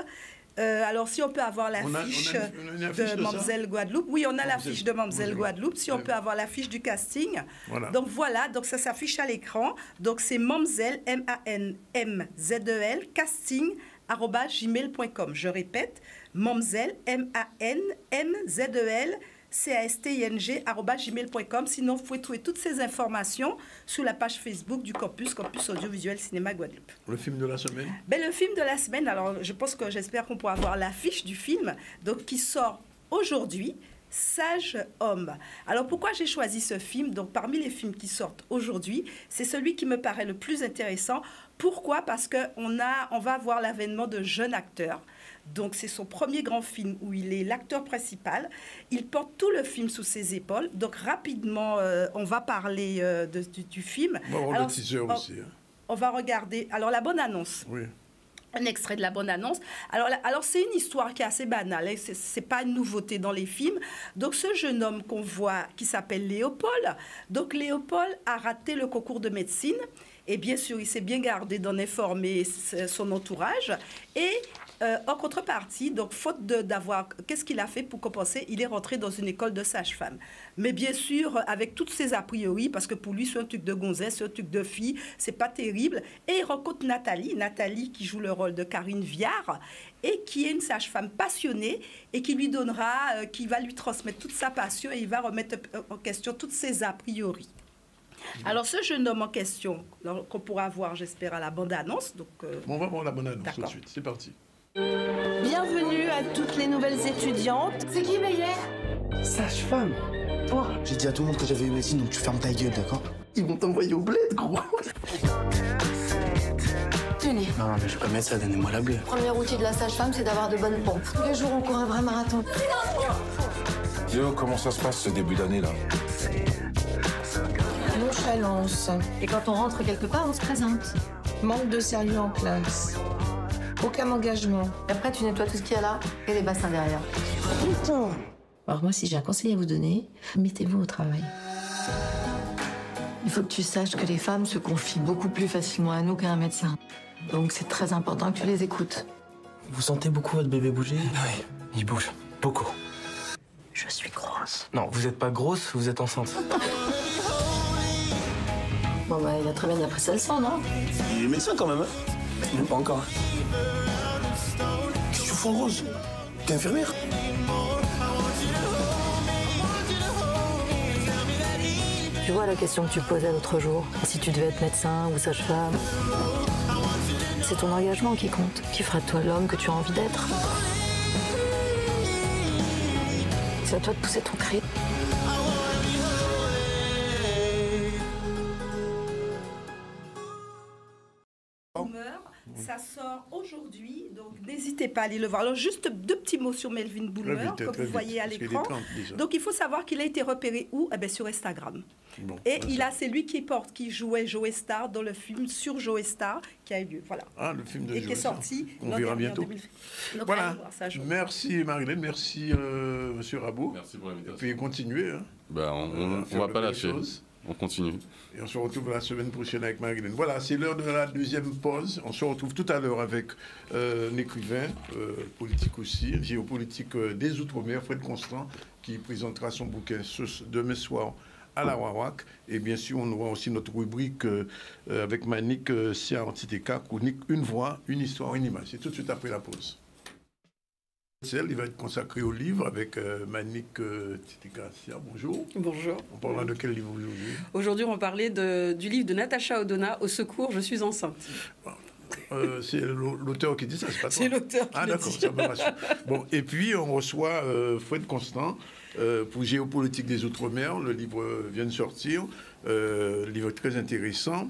alors, si on peut avoir la fiche de Mamzelle Guadeloupe. Oui, on a la fiche de Mamzelle Guadeloupe. Si on peut avoir la fiche du casting. Voilà. Donc, voilà. Donc, ça s'affiche à l'écran. Donc, c'est Mamzelle, M-A-N-M-Z-E-L, casting@gmail.com. Je répète, Mamzelle, M-A-N-M-Z-E-L, casting@gmail.com. Sinon, vous pouvez trouver toutes ces informations sur la page Facebook du Campus Audiovisuel Cinéma Guadeloupe. Le film de la semaine? Le film de la semaine, alors j'espère qu'on pourra avoir l'affiche du film, donc qui sort aujourd'hui, Sage Homme. Alors pourquoi j'ai choisi ce film? Donc parmi les films qui sortent aujourd'hui, c'est celui qui me paraît le plus intéressant. Pourquoi? Parce qu'on va avoir l'avènement de jeunes acteurs. Donc, c'est son premier grand film où il est l'acteur principal. Il porte tout le film sous ses épaules. Donc, rapidement, on va parler du film. On va voir le teaser aussi. On va regarder. Alors, la bande-annonce. Oui. Un extrait de la bande-annonce. Alors c'est une histoire qui est assez banale. Hein. C'est pas une nouveauté dans les films. Donc, ce jeune homme qu'on voit, qui s'appelle Léopold. Donc, Léopold a raté le concours de médecine. Et bien sûr, il s'est bien gardé d'en informer son entourage. Et en contrepartie, donc faute d'avoir... Qu'est-ce qu'il a fait pour compenser? Il est rentré dans une école de sage-femme. Mais bien sûr, avec toutes ses a priori, parce que pour lui, c'est un truc de gonzesse, c'est un truc de fille, c'est pas terrible. Et il rencontre Nathalie qui joue le rôle de Karine Viard, et qui est une sage-femme passionnée, et qui va lui transmettre toute sa passion, et il va remettre en question toutes ses a priori. Alors, ce jeune homme en question, qu'on pourra voir, j'espère, à la bande-annonce. On va voir la bande-annonce tout de suite. C'est parti. Bienvenue à toutes les nouvelles étudiantes. C'est qui, Meyer? Sage-femme. Toi, j'ai dit à tout le monde que j'avais eu médecine, donc tu fermes ta gueule, d'accord? Ils vont t'envoyer au bled, gros. Tenez. Non, mais je suis pas médecin, donnez-moi la bleue. Le premier outil de la sage-femme, c'est d'avoir de bonnes pompes. Tous les jours, on court un vrai marathon. Yo, comment ça se passe ce début d'année, là? Nonchalance. Et quand on rentre quelque part, on se présente. Manque de sérieux en classe. Aucun engagement. Et après, tu nettoies tout ce qu'il y a là et les bassins derrière. Putain. Alors moi, si j'ai un conseil à vous donner, mettez-vous au travail. Il faut que tu saches que les femmes se confient beaucoup plus facilement à nous qu'à un médecin. Donc c'est très important que tu les écoutes. Vous sentez beaucoup votre bébé bouger? Oui, il bouge. Beaucoup. Je suis grosse. Non, vous êtes pas grosse, vous êtes enceinte. Bon bah, il a très bien appris ça le sang, non? Il est médecin quand même, hein? Non, pas encore. Qu'est-ce que tu fous en rose? T'es infirmière? Tu vois la question que tu posais l'autre jour, si tu devais être médecin ou sage-femme. C'est ton engagement qui compte, qui fera de toi l'homme que tu as envie d'être. C'est à toi de pousser ton cri. Ça sort aujourd'hui, donc n'hésitez pas à aller le voir. Alors juste 2 petits mots sur Melvin Boomer, que vous voyez à l'écran. Donc il faut savoir qu'il a été repéré où? Eh bien, sur Instagram. Bon, et c'est lui qui jouait Joe Star dans le film sur Joe Star qui a eu lieu. Voilà. Ah, le film de Joe Star. Et qui est sorti. On verra bientôt. Voilà. Merci Marilyn, merci Monsieur Rabot. Merci pour l'invitation. Et puis continuez. Hein. Ben, on va pas lâcher. On continue. Et on se retrouve la semaine prochaine avec Marilyn. Voilà, c'est l'heure de la deuxième pause. On se retrouve tout à l'heure avec un écrivain, politique aussi, géopolitique des Outre-mer, Fred Constant, qui présentera son bouquin demain soir à la Wawac. Et bien sûr, on aura aussi notre rubrique avec Manik Sia Antiteka, chronique Une voix, une histoire, une image. C'est tout de suite après la pause. Il va être consacré au livre avec Manik Titeka-Sia. Bonjour. Bonjour. On parlera de quel livre aujourd'hui? Aujourd'hui, on va parler du livre de Natacha Odona, Au secours, je suis enceinte. C'est l'auteur qui dit ça, c'est pas toi? C'est l'auteur qui dit. Ah d'accord, ça me rassure. Bon, et puis on reçoit Fred Constant pour Géopolitique des Outre-mer. Le livre vient de sortir, livre très intéressant.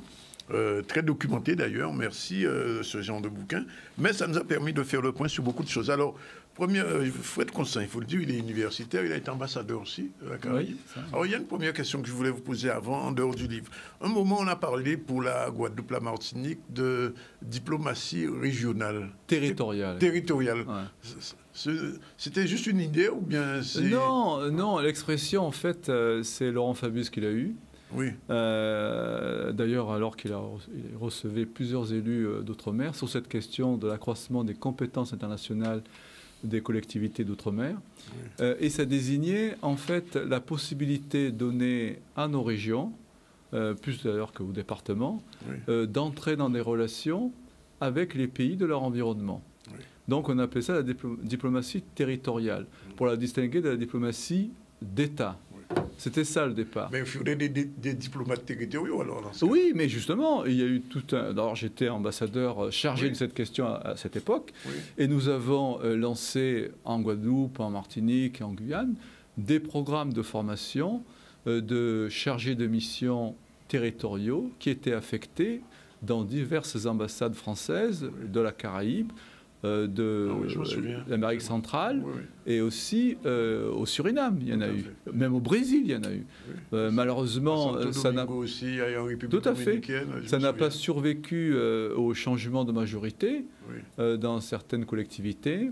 Très documenté d'ailleurs, merci ce genre de bouquin. Mais ça nous a permis de faire le point sur beaucoup de choses. Alors, Fred Constant, il faut le dire, il est universitaire, il a été ambassadeur aussi de la Caraïbe. Oui, alors, il y a une première question que je voulais vous poser avant, en dehors du livre. Un moment, on a parlé pour la Guadeloupe, la Martinique, de diplomatie régionale. Territoriale. Territoriale. Ouais. C'était juste une idée ou bien c'est... Non, l'expression, en fait, c'est Laurent Fabius qui l'a eue. Oui. D'ailleurs, alors qu'il recevait plusieurs élus d'outre-mer sur cette question de l'accroissement des compétences internationales des collectivités d'outre-mer. Oui. Et ça désignait en fait la possibilité donnée à nos régions, plus d'ailleurs qu'aux départements, oui. D'entrer dans des relations avec les pays de leur environnement. Oui. Donc on appelait ça la diplomatie territoriale, pour la distinguer de la diplomatie d'État. C'était ça le départ. Mais il faudrait des diplomates territoriaux alors. Oui, mais justement, il y a eu tout un... Alors j'étais ambassadeur chargé de cette question à cette époque, et nous avons lancé en Guadeloupe, en Martinique et en Guyane des programmes de formation de chargés de mission territoriaux qui étaient affectés dans diverses ambassades françaises de la Caraïbe, de l'Amérique centrale et aussi au Suriname, il y en a eu. Même au Brésil, il y en a eu. Malheureusement, ça n'a tout à fait. Ça n'a pas survécu au changement de majorité dans certaines collectivités.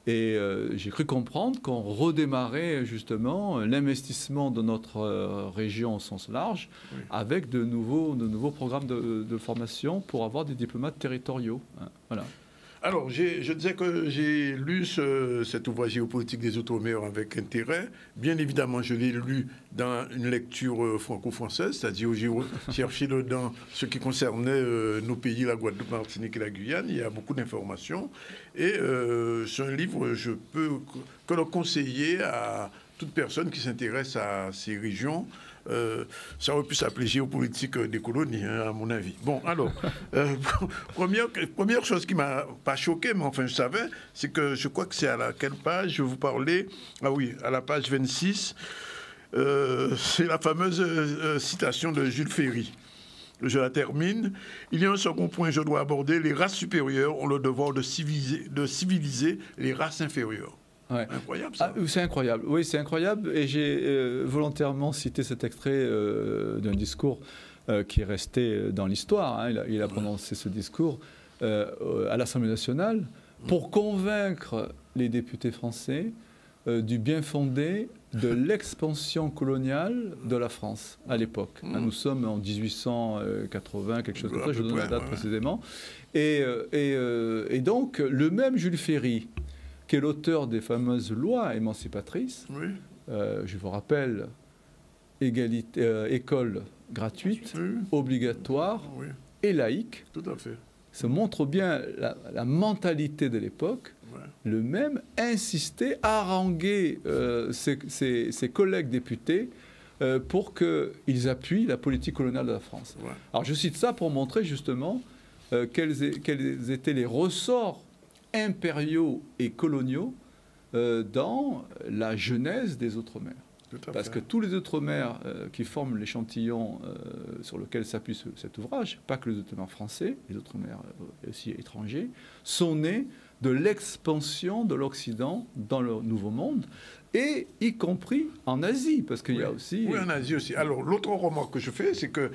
Et j'ai cru comprendre qu'on redémarrait justement l'investissement de notre région au sens large avec de nouveaux programmes de formation pour avoir des diplomates territoriaux. Voilà. Alors, je disais que j'ai lu cet ouvrage Géopolitique des Outre-mer avec intérêt. Bien évidemment, je l'ai lu dans une lecture franco-française, c'est-à-dire j'ai cherché dedans ce qui concernait nos pays, la Guadeloupe, la Martinique et la Guyane. Il y a beaucoup d'informations. Et c'est un livre, je peux que le conseiller à toute personne qui s'intéresse à ces régions. Ça aurait pu s'appeler Géopolitique des colonies, hein, à mon avis. Bon, alors, première chose qui m'a pas choqué, mais enfin je savais, c'est que je crois que c'est à quelle page je vous parlais. Ah oui, à la page 26, c'est la fameuse citation de Jules Ferry. Je la termine. Il y a un second point que je dois aborder. Les races supérieures ont le devoir de civiliser les races inférieures. Ouais. Incroyable ça. Ah, c'est incroyable, oui c'est incroyable et j'ai volontairement cité cet extrait d'un discours qui est resté dans l'histoire, hein. Il a prononcé ce discours à l'Assemblée nationale pour convaincre les députés français du bien fondé de l'expansion coloniale de la France à l'époque. Nous sommes en 1880, quelque chose comme ça, je donne la date précisément. Et donc le même Jules Ferry, qui est l'auteur des fameuses lois émancipatrices. Je vous rappelle, école gratuite, obligatoire et laïque. Tout à fait. Ça montre bien la mentalité de l'époque. le même, insistait, haranguait ses collègues députés pour qu'ils appuient la politique coloniale de la France. Ouais. Alors je cite ça pour montrer justement quels étaient les ressorts impériaux et coloniaux dans la genèse des Outre-mer. Parce que tous les Outre-mer qui forment l'échantillon sur lequel s'appuie cet ouvrage, pas que les Outre-mer français, les Outre-mer aussi étrangers, sont nés de l'expansion de l'Occident dans le Nouveau Monde, et y compris en Asie, parce qu'il y a aussi... Oui, en Asie aussi. Alors, l'autre remarque que je fais, c'est que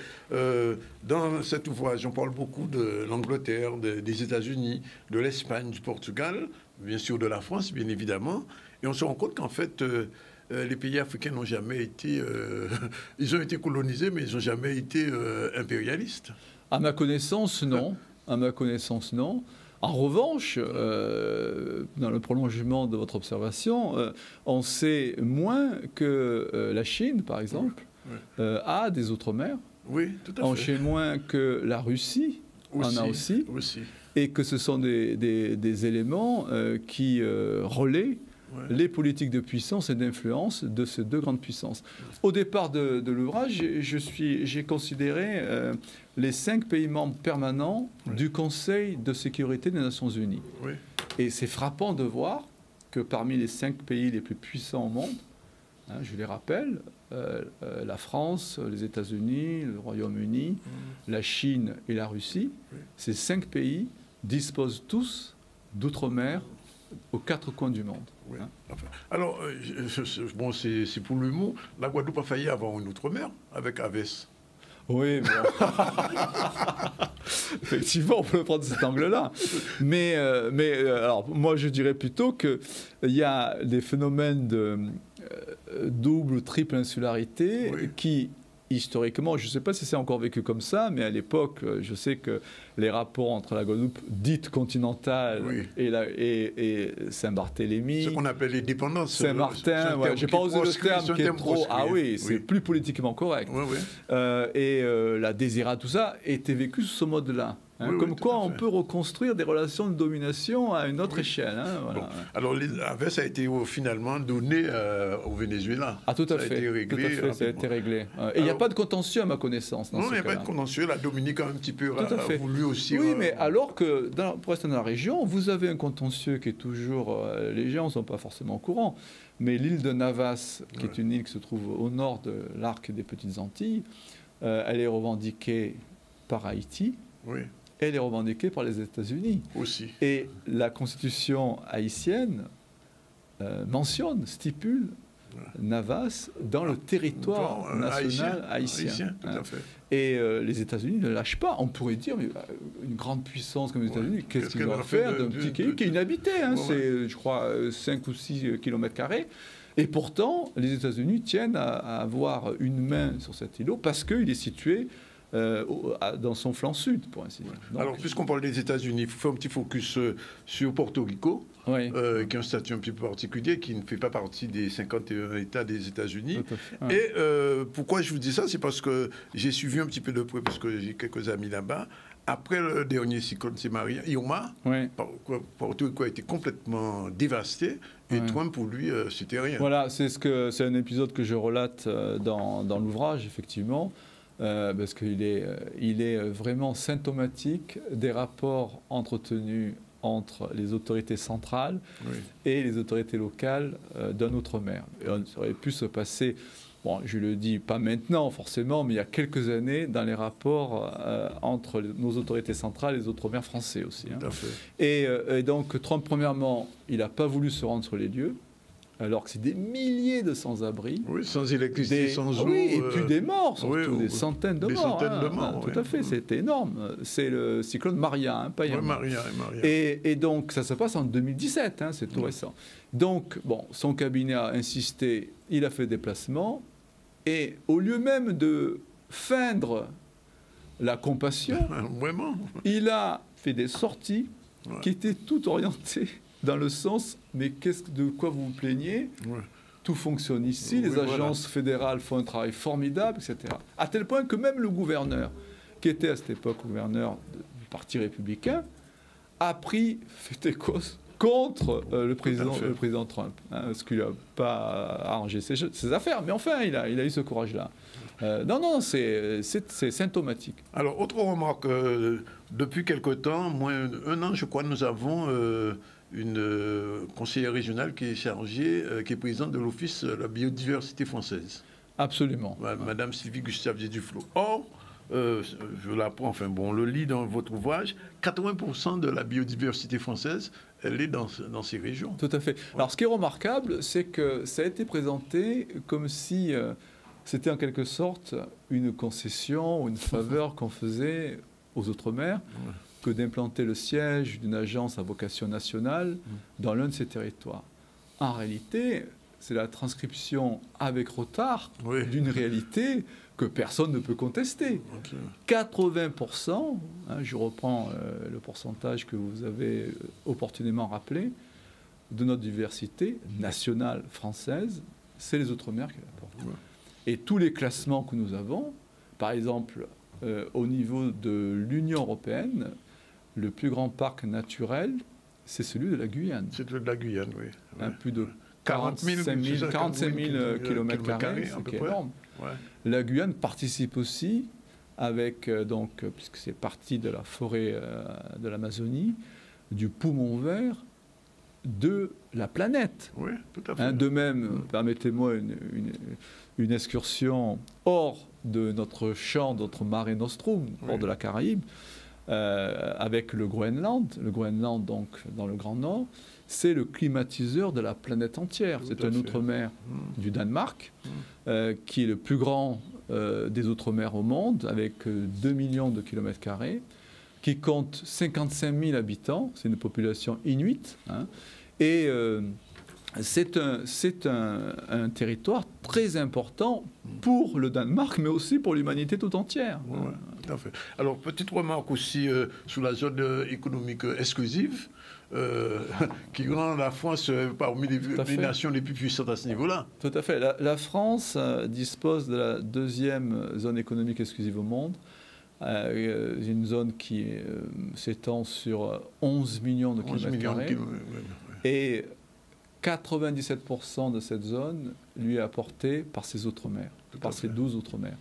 dans cet ouvrage, on parle beaucoup de l'Angleterre, des États-Unis, de l'Espagne, du Portugal, bien sûr de la France, bien évidemment, et on se rend compte qu'en fait... les pays africains n'ont jamais été... ils ont été colonisés, mais ils n'ont jamais été impérialistes. À ma connaissance, non. À ma connaissance, non. En revanche, dans le prolongement de votre observation, on sait moins que la Chine, par exemple, a des Outre-mer. Oui, tout à fait. On sait moins que la Russie en a aussi. Et que ce sont des éléments qui relaient les politiques de puissance et d'influence de ces deux grandes puissances. Au départ de l'ouvrage, j'ai considéré les 5 pays membres permanents du Conseil de sécurité des Nations Unies. Oui. Et c'est frappant de voir que parmi les 5 pays les plus puissants au monde, hein, je les rappelle, la France, les États-Unis, le Royaume-Uni, la Chine et la Russie, ces 5 pays disposent tous d'outre-mer aux 4 coins du monde. Oui. Enfin, alors, bon, c'est pour l'humour. La Guadeloupe a failli avoir une outre-mer avec Aves. Oui, bon. Effectivement, on peut le prendre de cet angle-là. Mais alors, moi, je dirais plutôt qu'il y a des phénomènes de double ou triple insularité qui... Historiquement, je ne sais pas si c'est encore vécu comme ça, mais à l'époque, je sais que les rapports entre la Guadeloupe dite continentale et Saint-Barthélemy... Ce qu'on appelle les dépendances. Saint-Martin, j'ai pas osé le terme qui est trop... Ah oui, c'est plus politiquement correct. Et la Désira, tout ça, était vécu sous ce mode-là. Hein, comme quoi on peut reconstruire des relations de domination à une autre échelle. Hein, voilà. Bon. Alors, Aves a été finalement donné au Venezuela. Ah, tout à fait. Ça a été réglé. Ça a été réglé. Et il n'y a pas de contentieux à ma connaissance. Non, il n'y a pas de contentieux. La Dominique a un petit peu voulu aussi. Oui, mais alors que pour rester dans la région, vous avez un contentieux qui est toujours... les gens ne sont pas forcément au courant. Mais l'île de Navas, qui est une île qui se trouve au nord de l'arc des Petites Antilles, elle est revendiquée par Haïti. Oui. Elle est revendiquée par les États-Unis. Aussi. Et la constitution haïtienne mentionne, stipule Navas dans le territoire national haïtien. Tout à fait. Et les États-Unis ne lâchent pas. On pourrait dire, mais une grande puissance comme les États-Unis, qu'est-ce qu'ils doivent faire d'un petit pays qui est inhabité, hein, c'est, je crois, 5 ou 6 km². Et pourtant, les États-Unis tiennent à avoir une main sur cet îlot parce qu'il est situé dans son flanc sud, pour ainsi dire. Donc, alors, puisqu'on parle des États-Unis, il faut faire un petit focus sur Porto Rico, qui a un statut un petit peu particulier, qui ne fait pas partie des 51 États des États-Unis. Et pourquoi je vous dis ça, c'est parce que j'ai suivi un petit peu de près, parce que j'ai quelques amis là-bas. Après le dernier cyclone, c'est Irma, Porto Rico a été complètement dévasté. Et Trump, pour lui, c'était rien. Voilà, c'est un épisode que je relate dans l'ouvrage, effectivement. Parce qu'il est vraiment symptomatique des rapports entretenus entre les autorités centrales et les autorités locales d'un outre-mer. Ça aurait pu se passer, bon, je le dis pas maintenant forcément, mais il y a quelques années, dans les rapports entre nos autorités centrales et les outre-mer français aussi. Hein. Tout à fait. Et donc Trump, premièrement, il n'a pas voulu se rendre sur les lieux, alors que c'est des milliers de sans-abri. Oui, sans électricité, sans eau. Oui, et puis des morts, surtout, des centaines de morts. Des centaines de morts, tout à fait, c'était énorme. C'est le cyclone Maria, hein, pas Irma. Maria. Et donc, ça se passe en 2017, hein, c'est tout récent. Donc, bon, son cabinet a insisté, il a fait des déplacements, et au lieu même de feindre la compassion, il a fait des sorties qui étaient toutes orientées dans le sens, mais de quoi vous vous plaignez ? Tout fonctionne ici, les agences fédérales font un travail formidable, etc. À tel point que même le gouverneur, qui était à cette époque gouverneur du Parti républicain, a pris fait et cause contre le président Trump, hein, ce qui n'a pas arrangé ses affaires. Mais enfin, il a eu ce courage-là. Non, c'est symptomatique. Alors, autre remarque, depuis quelque temps, moins un an, je crois, nous avons une conseillère régionale qui est chargée, qui est présidente de l'Office de la biodiversité française. Absolument. Madame Sylvie Gustave Duflo. Or, je l'apprends, enfin bon, on le lit dans votre ouvrage, 80% de la biodiversité française, elle est dans ces régions. Tout à fait. Ouais. Alors, ce qui est remarquable, c'est que ça a été présenté comme si c'était en quelque sorte une concession ou une faveur qu'on faisait aux Outre-mer que d'implanter le siège d'une agence à vocation nationale dans l'un de ces territoires. En réalité, c'est la transcription avec retard d'une réalité que personne ne peut contester. 80%, hein, je reprends le pourcentage que vous avez opportunément rappelé, de notre diversité nationale française, c'est les Outre-mer qui l'apportent. Et tous les classements que nous avons, par exemple, au niveau de l'Union européenne, le plus grand parc naturel, c'est celui de la Guyane. C'est celui de la Guyane, oui. Hein, plus de 45 000 km², c'est énorme. Ouais. La Guyane participe aussi, avec, puisque c'est partie de la forêt de l'Amazonie, du poumon vert de la planète. Oui, tout à fait. Hein, de même, permettez-moi une excursion hors de notre champ, notre Mare Nostrum, hors de la Caraïbe, avec le Groenland. Le Groenland, donc, dans le Grand Nord, c'est le climatiseur de la planète entière. C'est un outre-mer du Danemark, qui est le plus grand des outre-mer au monde, avec 2 millions de kilomètres carrés, qui compte 55 000 habitants. C'est une population inuite. Hein, et c'est un territoire très important pour le Danemark, mais aussi pour l'humanité tout entière. Ouais, tout à fait. Alors, petite remarque aussi sur la zone économique exclusive, qui rend la France parmi les nations les plus puissantes à ce niveau-là. Tout à fait. La France dispose de la deuxième zone économique exclusive au monde. Une zone qui s'étend sur 11 millions de kilomètres carrés. Et 97% de cette zone lui est apportée par ses outre-mer, par ses 12 outre-mer.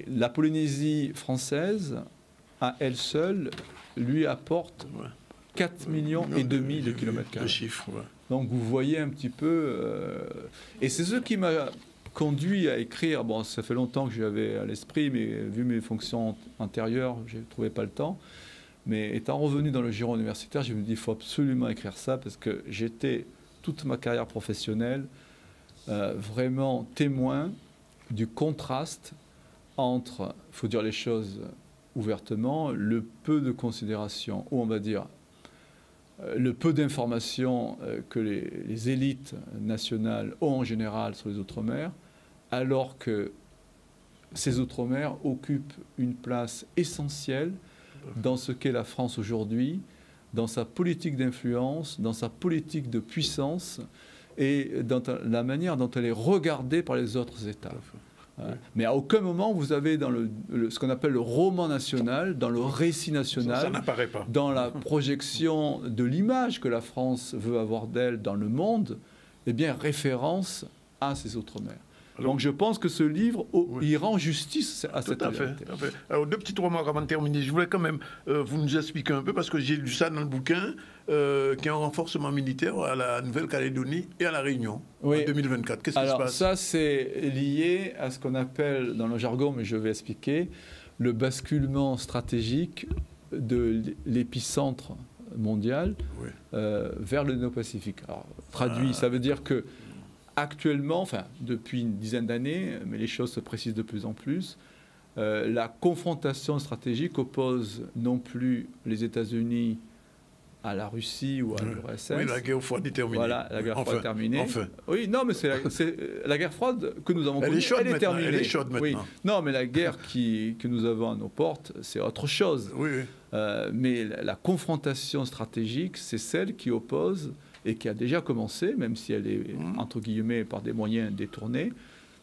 La Polynésie française, à elle seule, lui apporte 4,5 millions de kilomètres carrés. Donc vous voyez un petit peu... et c'est ce qui m'a conduit à écrire. Bon, ça fait longtemps que j'avais à l'esprit, mais vu mes fonctions antérieures, je ne trouvais pas le temps. Mais étant revenu dans le giron universitaire, je me dis il faut absolument écrire ça parce que j'étais toute ma carrière professionnelle vraiment témoin du contraste entre, il faut dire les choses ouvertement, le peu de considération, ou on va dire le peu d'informations que les élites nationales ont en général sur les Outre-mer, alors que ces Outre-mer occupent une place essentielle dans ce qu'est la France aujourd'hui, dans sa politique d'influence, dans sa politique de puissance et dans la manière dont elle est regardée par les autres États. Mais à aucun moment vous avez dans ce qu'on appelle le roman national, dans le récit national, ça n'apparaît pas. Dans la projection de l'image que la France veut avoir d'elle dans le monde, eh bien référence à ces Outre-mer. Donc je pense que ce livre, il rend justice à cette réalité. Tout à fait. Alors deux petites remarques avant de terminer. Je voulais quand même vous nous expliquer un peu, parce que j'ai lu ça dans le bouquin, qui est un renforcement militaire à la Nouvelle-Calédonie et à la Réunion en 2024. Qu'est-ce qui se passe? Ça, c'est lié à ce qu'on appelle, dans le jargon, mais je vais expliquer, le basculement stratégique de l'épicentre mondial vers le Indo-Pacifique. Alors, traduit, ça veut dire que actuellement, enfin depuis une dizaine d'années, mais les choses se précisent de plus en plus, la confrontation stratégique oppose non plus les États-Unis à la Russie ou à l'URSS. Oui, la guerre froide est terminée. Voilà, la guerre froide est terminée. Oui, non, mais c'est la guerre froide que nous avons connue, elle est terminée. Elle est chaude maintenant. Oui. Non, mais la guerre que nous avons à nos portes, c'est autre chose. Mais la confrontation stratégique, c'est celle qui oppose et qui a déjà commencé, même si elle est, entre guillemets, par des moyens détournés,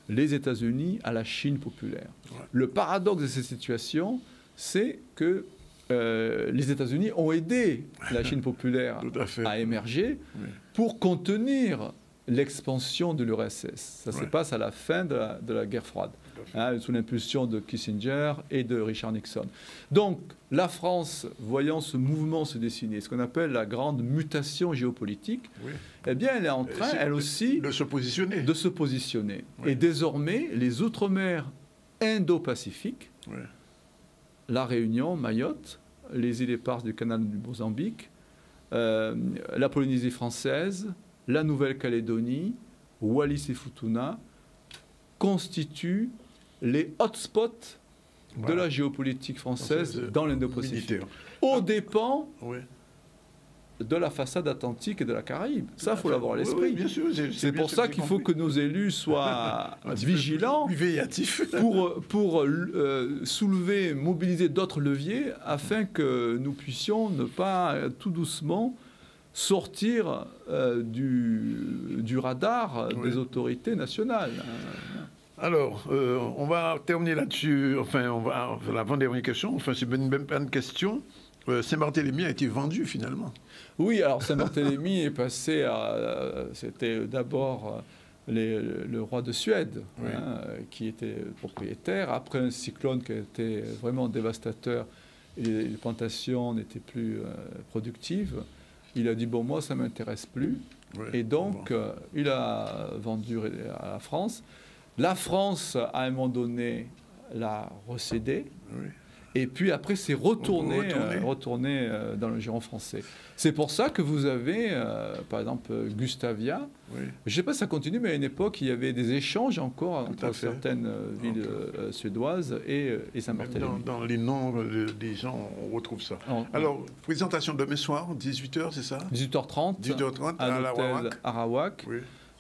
les États-Unis à la Chine populaire. Le paradoxe de cette situation, c'est que les États-Unis ont aidé la Chine populaire à émerger pour contenir l'expansion de l'URSS. Ça se passe à la fin de la guerre froide, sous l'impulsion de Kissinger et de Richard Nixon. Donc, la France, voyant ce mouvement se dessiner, ce qu'on appelle la grande mutation géopolitique, eh bien, elle est en train, elle aussi, de se positionner. Et désormais, les Outre-mer Indo-Pacifique, la Réunion, Mayotte, les îles éparses du canal du Mozambique, la Polynésie française, la Nouvelle-Calédonie, Wallis et Futuna, constituent les hotspots de la géopolitique française dans l'Indo-Pacifique, aux dépens de la façade atlantique et de la Caraïbe. Ça, il faut l'avoir à l'esprit. C'est pour ça qu'il faut que nos élus soient vigilants pour soulever, mobiliser d'autres leviers afin que nous puissions ne pas tout doucement sortir du radar des autorités nationales. Alors, on va terminer là-dessus. Enfin, l'avant-dernière question. Enfin, c'est même pas une question. Saint-Barthélemy a été vendu finalement. Oui, alors Saint-Barthélemy est passé à... C'était d'abord le roi de Suède qui était propriétaire. Après un cyclone qui a été vraiment dévastateur et les plantations n'étaient plus productives, il a dit, bon, moi, ça ne m'intéresse plus. Et donc, il a vendu à la France. La France, à un moment donné, l'a recédé. Et puis après, c'est retourné dans le giron français. C'est pour ça que vous avez, par exemple, Gustavia. Je ne sais pas si ça continue, mais à une époque, il y avait des échanges encore entre certaines villes suédoises et Saint-Barthélemy. Dans les noms des gens, on retrouve ça. Alors, présentation demain soir, 18h, c'est ça? 18h30. 18h30 à l'hôtel Arawak.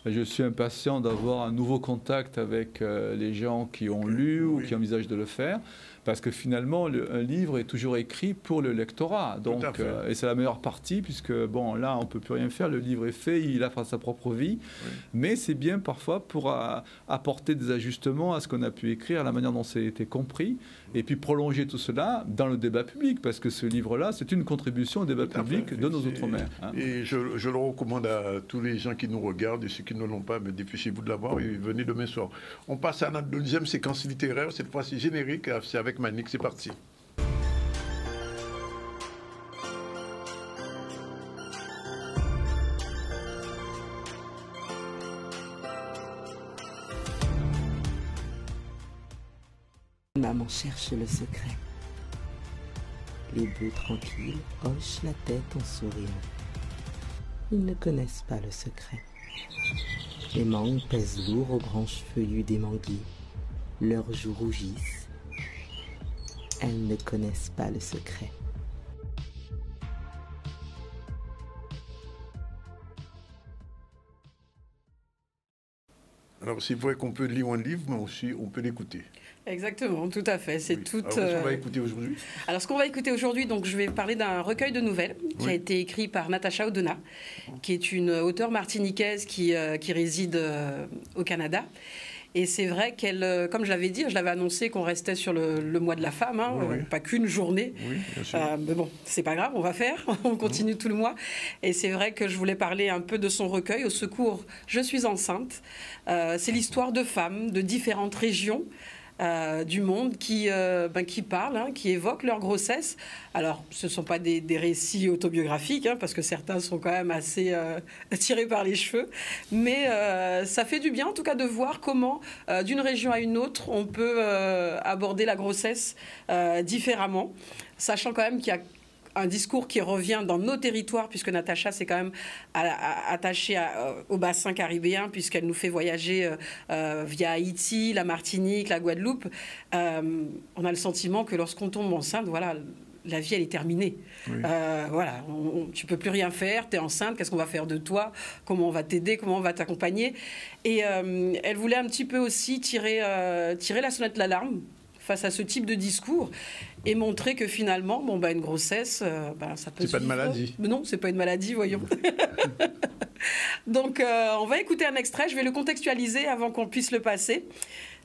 Je suis impatient d'avoir un nouveau contact avec les gens qui ont lu ou qui envisagent de le faire. Parce que finalement, un livre est toujours écrit pour le lectorat. Donc, et c'est la meilleure partie, puisque bon, là, on ne peut plus rien faire. Le livre est fait, il a sa propre vie. Mais c'est bien parfois pour apporter des ajustements à ce qu'on a pu écrire, à la manière dont ça a été compris, et puis prolonger tout cela dans le débat public. Parce que ce livre-là, c'est une contribution au débat public de nos Outre-mer. Et je le recommande à tous les gens qui nous regardent et ceux qui ne l'ont pas, mais dépêchez-vous de l'avoir et venez demain soir. On passe à notre deuxième séquence littéraire, cette fois-ci générique, c'est avec Manick, c'est parti. Maman cherche le secret. Les bœufs tranquilles hochent la tête en souriant. Ils ne connaissent pas le secret. Les mangues pèsent lourd aux branches feuillues des manguiers. Leurs joues rougissent. Elles ne connaissent pas le secret. Alors, c'est vrai qu'on peut lire un livre, mais aussi on peut l'écouter. Exactement, tout à fait. C'est tout. Alors, qu'est-ce qu'on va écouter aujourd'hui? Alors, ce qu'on va écouter aujourd'hui, donc, je vais parler d'un recueil de nouvelles qui a été écrit par Natacha Odona, qui est une auteure martiniquaise qui réside au Canada. Et c'est vrai qu'elle, comme je l'avais dit, je l'avais annoncé qu'on restait sur le mois de la femme, pas qu'une journée. Mais bon, c'est pas grave, on va faire, on continue tout le mois. Et c'est vrai que je voulais parler un peu de son recueil, Au secours, je suis enceinte. C'est l'histoire de femmes de différentes régions du monde qui parlent, qui évoquent leur grossesse. Alors, ce ne sont pas des récits autobiographiques, parce que certains sont quand même assez tirés par les cheveux, mais ça fait du bien, en tout cas, de voir comment, d'une région à une autre, on peut aborder la grossesse différemment, sachant quand même qu'il y a un discours qui revient dans nos territoires, puisque Natacha, c'est quand même attachée au bassin caribéen, puisqu'elle nous fait voyager via Haïti, la Martinique, la Guadeloupe. On a le sentiment que lorsqu'on tombe enceinte, voilà, la vie, elle est terminée. Voilà, tu ne peux plus rien faire, tu es enceinte, qu'est-ce qu'on va faire de toi? Comment on va t'aider? Comment on va t'accompagner? Et elle voulait un petit peu aussi tirer la sonnette d'alarme face à ce type de discours et montrer que finalement, une grossesse, ça peut... C'est pas une maladie. Non, c'est pas une maladie, voyons. Donc, on va écouter un extrait, je vais le contextualiser avant qu'on puisse le passer.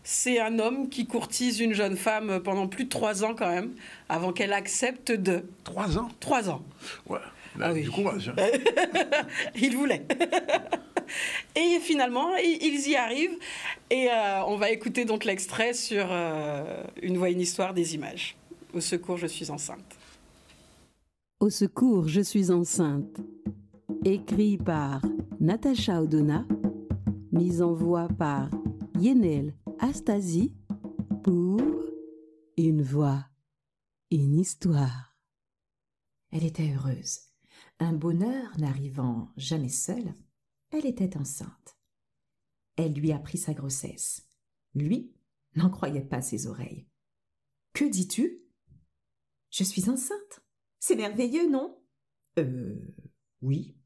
c'est un homme qui courtise une jeune femme pendant plus de 3 ans quand même, avant qu'elle accepte de... 3 ans? 3 ans. Ouais, là, du courage. Hein. Il voulait. Et finalement, ils y arrivent. Et on va écouter donc l'extrait sur Une voix, une histoire, des images. Au secours, je suis enceinte. Au secours, je suis enceinte. Écrit par Natacha Odona, mise en voix par Yenel Astasi pour Une voix, une histoire. Elle était heureuse. Un bonheur n'arrivant jamais seul, elle était enceinte. Elle lui apprit sa grossesse. Lui n'en croyait pas ses oreilles. « Que dis-tu ? Je suis enceinte. C'est merveilleux, non ? Oui.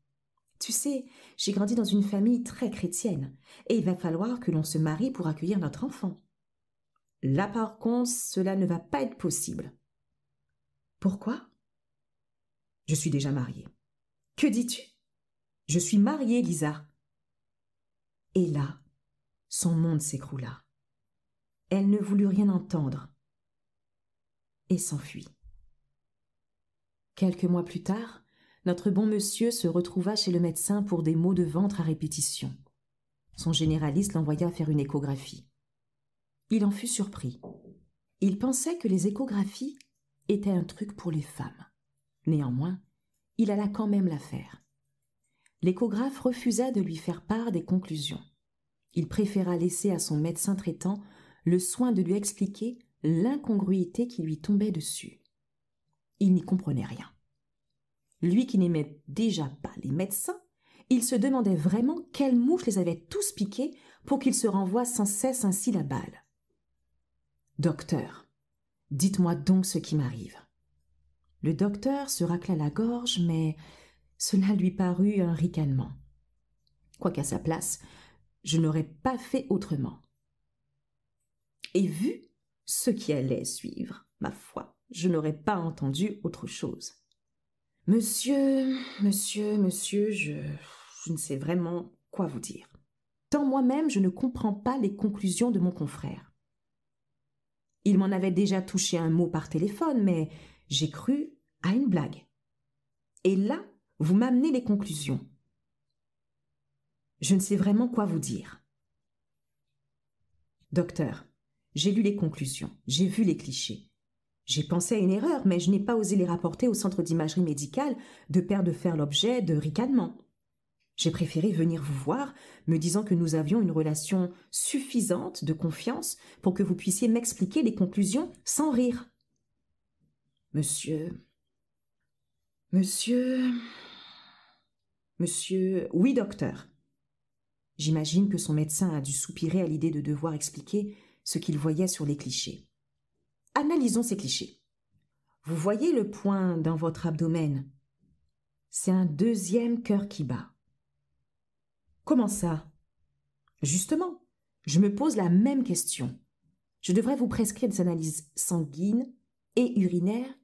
Tu sais, j'ai grandi dans une famille très chrétienne et il va falloir que l'on se marie pour accueillir notre enfant. Là, par contre, cela ne va pas être possible. Pourquoi ? Je suis déjà mariée. Que dis-tu ? Je suis mariée, Lisa. Et là, son monde s'écroula. Elle ne voulut rien entendre et s'enfuit. Quelques mois plus tard, notre bon monsieur se retrouva chez le médecin pour des maux de ventre à répétition. Son généraliste l'envoya faire une échographie. Il en fut surpris. Il pensait que les échographies étaient un truc pour les femmes. Néanmoins, il alla quand même la faire. L'échographe refusa de lui faire part des conclusions. Il préféra laisser à son médecin traitant le soin de lui expliquer l'incongruité qui lui tombait dessus. Il n'y comprenait rien. Lui qui n'aimait déjà pas les médecins, il se demandait vraiment quelles mouches les avaient tous piqués pour qu'ils se renvoient sans cesse ainsi la balle. « Docteur, dites-moi donc ce qui m'arrive. » Le docteur se racla la gorge, mais cela lui parut un ricanement. Quoiqu'à sa place, je n'aurais pas fait autrement. Et vu ce qui allait suivre, ma foi, je n'aurais pas entendu autre chose. Monsieur, je ne sais vraiment quoi vous dire. Tant moi-même, je ne comprends pas les conclusions de mon confrère. Il m'en avait déjà touché un mot par téléphone, mais j'ai cru à une blague. Et là, vous m'amenez les conclusions. Je ne sais vraiment quoi vous dire. Docteur, j'ai lu les conclusions, j'ai vu les clichés. J'ai pensé à une erreur, mais je n'ai pas osé les rapporter au centre d'imagerie médicale de peur de faire l'objet de ricanements. J'ai préféré venir vous voir, me disant que nous avions une relation suffisante de confiance pour que vous puissiez m'expliquer les conclusions sans rire. Monsieur, oui, docteur. J'imagine que son médecin a dû soupirer à l'idée de devoir expliquer ce qu'il voyait sur les clichés. Analysons ces clichés. Vous voyez le point dans votre abdomen ? C'est un deuxième cœur qui bat. Comment ça ? Justement, je me pose la même question. Je devrais vous prescrire des analyses sanguines et urinaires,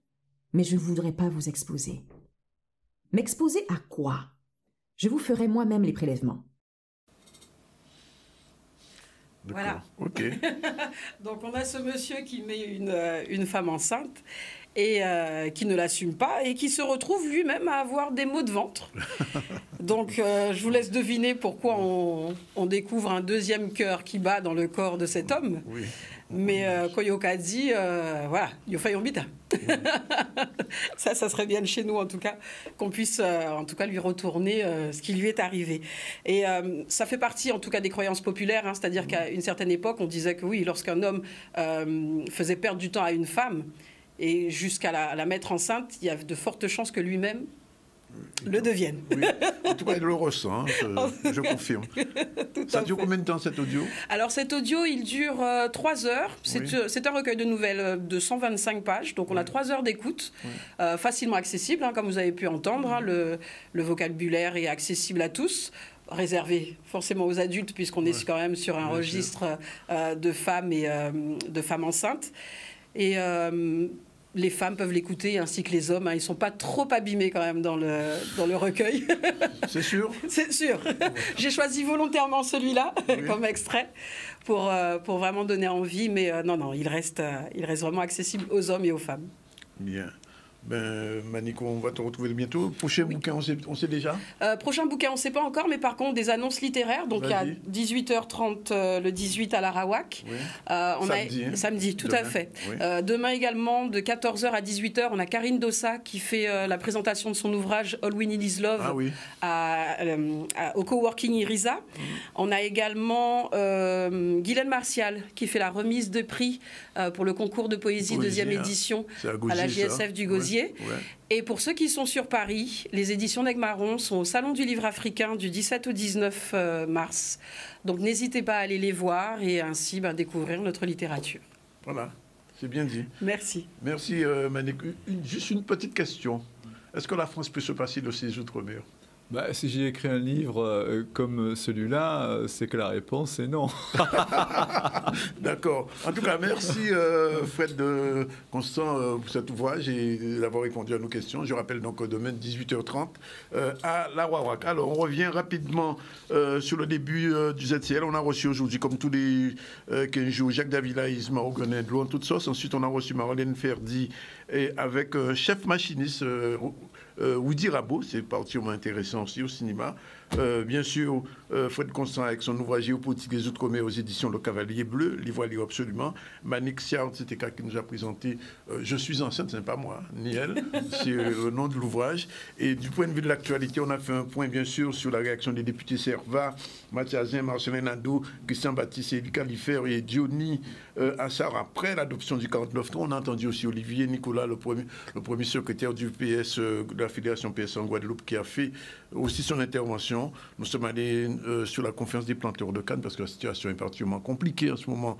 mais je ne voudrais pas vous exposer. M'exposer à quoi ? Je vous ferai moi-même les prélèvements. Voilà. Ok. Donc on a ce monsieur qui met une femme enceinte et qui ne l'assume pas et qui se retrouve lui-même à avoir des maux de ventre. Donc je vous laisse deviner pourquoi on découvre un deuxième cœur qui bat dans le corps de cet homme. Oui. Mais Koyoka dit, voilà, Yofayombita. Ça serait bien chez nous, en tout cas, qu'on puisse, en tout cas, lui retourner ce qui lui est arrivé. Et ça fait partie, en tout cas, des croyances populaires, hein, c'est-à-dire qu'à une certaine époque, on disait que oui, lorsqu'un homme faisait perdre du temps à une femme, et jusqu'à la mettre enceinte, il y a de fortes chances que lui-même le devienne. Oui. En tout cas, il le ressent, hein, je confirme. Ça dure combien de temps, cet audio ? Alors, cet audio, il dure 3 heures. C'est un recueil de nouvelles de 125 pages. Donc, on a 3 heures d'écoute, facilement accessible, hein, comme vous avez pu entendre. Hein, le vocabulaire est accessible à tous, réservé forcément aux adultes, puisqu'on est quand même sur un registre de femmes et de femmes enceintes. Et les femmes peuvent l'écouter ainsi que les hommes. Ils ne sont pas trop abîmés quand même dans le recueil. C'est sûr? C'est sûr. J'ai choisi volontairement celui-là comme extrait pour vraiment donner envie. Mais non, il reste vraiment accessible aux hommes et aux femmes. Bien. Ben, Manico, on va te retrouver bientôt. Prochain bouquin, on sait déjà? Prochain bouquin, on ne sait pas encore, mais par contre, des annonces littéraires. Donc, il y a 18h30 le 18 à l'Arawak. Oui. Samedi, tout demain. À fait. Oui. Demain également, de 14h à 18h, on a Karine Dossa qui fait la présentation de son ouvrage All We Need Is Love au coworking Irisa. On a également Guylaine Martial qui fait la remise de prix pour le concours de poésie deuxième édition à la JSF du Gosier. Ouais. Et pour ceux qui sont sur Paris, les éditions d'Aigues-Marron sont au Salon du Livre africain du 17 au 19 mars. Donc n'hésitez pas à aller les voir et ainsi découvrir notre littérature. Voilà, c'est bien dit. Merci. Merci Manik. Juste une petite question. Est-ce que la France peut se passer de ses outre-mer? Si j'ai écrit un livre comme celui-là, c'est que la réponse est non. D'accord. En tout cas, merci Fred Constant pour cet ouvrage et d'avoir répondu à nos questions. Je rappelle donc demain 18h30 à l'Arawak. Alors, on revient rapidement sur le début du ZCL. On a reçu aujourd'hui, comme tous les 15 jours, Jacques Davila, Isma Ogonet, de l'eau en toute sauce. Ensuite, on a reçu Marlène Ferdi et avec chef machiniste Woody Rabot, c'est particulièrement intéressant aussi au cinéma. Bien sûr, Fred Constant avec son ouvrage Géopolitique des Outre-mer aux éditions Le Cavalier Bleu, livre à lire absolument. Manik Siart, c'était quelqu'un qui nous a présenté Je suis enceinte, ce n'est pas moi, ni elle, c'est le nom de l'ouvrage. Et du point de vue de l'actualité, on a fait un point, bien sûr, sur la réaction des députés Serva, Mathiazin, Marcelin Nadeau, Christian Baptiste, Elie Kalifer et Diony Assar après l'adoption du 49.3. On a entendu aussi Olivier Nicolas, le premier secrétaire du PS, de la Fédération PS en Guadeloupe, qui a fait aussi son intervention. Nous sommes allés sur la conférence des planteurs de canne parce que la situation est particulièrement compliquée en ce moment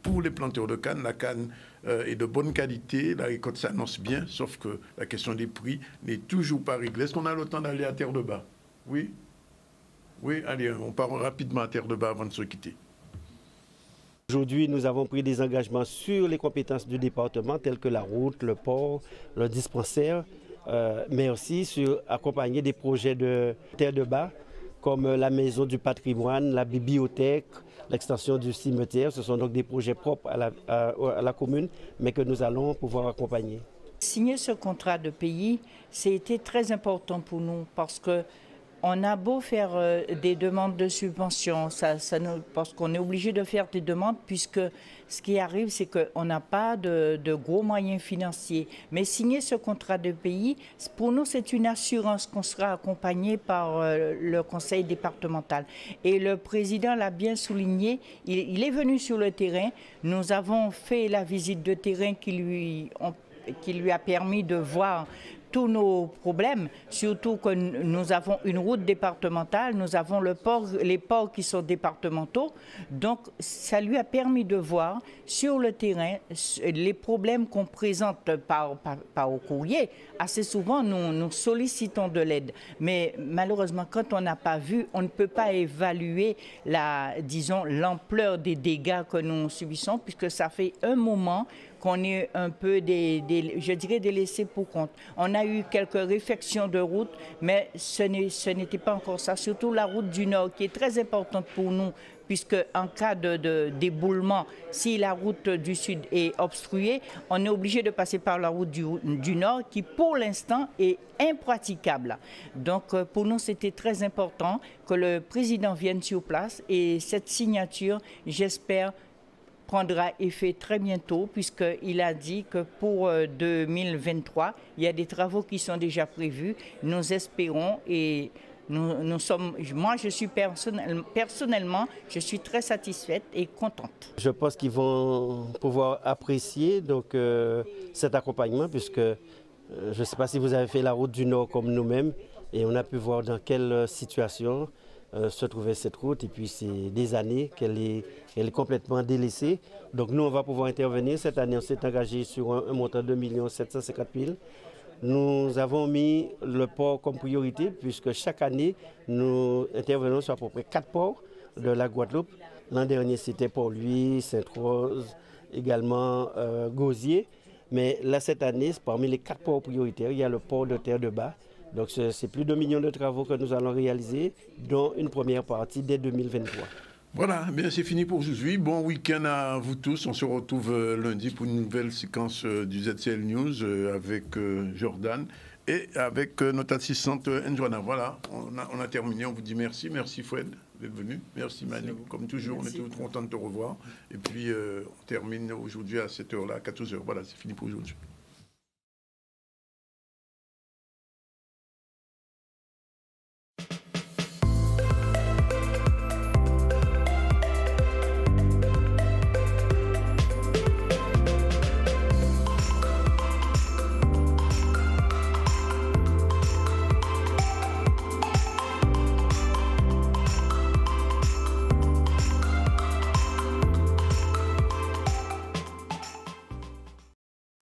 pour les planteurs de canne. La canne est de bonne qualité, la récolte s'annonce bien, sauf que la question des prix n'est toujours pas réglée. Est-ce qu'on a le temps d'aller à Terre de Bas? Oui? Oui, allez, on part rapidement à Terre de Bas avant de se quitter. Aujourd'hui, nous avons pris des engagements sur les compétences du département, telles que la route, le port, le dispensaire, mais aussi sur accompagner des projets de Terre de Bas, comme la maison du patrimoine, la bibliothèque, l'extension du cimetière. Ce sont donc des projets propres à la commune, mais que nous allons pouvoir accompagner. Signer ce contrat de pays, c'était très important pour nous parce que on a beau faire des demandes de subventions, parce qu'on est obligé de faire des demandes puisque ce qui arrive, c'est qu'on n'a pas de gros moyens financiers. Mais signer ce contrat de pays, pour nous, c'est une assurance qu'on sera accompagné par le conseil départemental. Et le président l'a bien souligné, il est venu sur le terrain. Nous avons fait la visite de terrain qui lui a permis de voir tous nos problèmes, surtout que nous avons une route départementale, nous avons les ports qui sont départementaux. Donc, ça lui a permis de voir sur le terrain les problèmes qu'on présente par au courrier. Assez souvent, nous sollicitons de l'aide. Mais malheureusement, quand on n'a pas vu, on ne peut pas évaluer l'ampleur des dégâts que nous subissons, puisque ça fait un moment qu'on est un peu je dirais des laissés pour compte. On a eu quelques réfections de route, mais ce n'était pas encore ça. Surtout la route du Nord, qui est très importante pour nous, puisque en cas d'éboulement, si la route du Sud est obstruée, on est obligé de passer par la route du Nord, qui pour l'instant est impraticable. Donc pour nous, c'était très important que le président vienne sur place et cette signature, j'espère, prendra effet très bientôt puisqu'il a dit que pour 2023, il y a des travaux qui sont déjà prévus. Nous espérons et nous sommes, moi je suis personnellement, je suis très satisfaite et contente. Je pense qu'ils vont pouvoir apprécier donc, cet accompagnement puisque je ne sais pas si vous avez fait la route du Nord comme nous-mêmes et on a pu voir dans quelle situation se trouvait cette route et puis c'est des années qu'elle est complètement délaissée. Donc nous, on va pouvoir intervenir. Cette année, on s'est engagé sur un montant de 2 750 000. Nous avons mis le port comme priorité puisque chaque année, nous intervenons sur à peu près 4 ports de la Guadeloupe. L'an dernier, c'était Port-Louis, Sainte-Rose, également Gosier. Mais là, cette année, parmi les 4 ports prioritaires, il y a le port de Terre de Bas. Donc, c'est plus de 1 million de travaux que nous allons réaliser, dont une première partie dès 2023. Voilà, bien c'est fini pour aujourd'hui. Bon week-end à vous tous. On se retrouve lundi pour une nouvelle séquence du ZCL News avec Jordan et avec notre assistante Njoana. Voilà, on a terminé. On vous dit merci. Merci Fred d'être venu. Merci Manu. Comme toujours, on est toujours content de te revoir. Et puis, on termine aujourd'hui à cette heure-là, à 14h. Voilà, c'est fini pour aujourd'hui.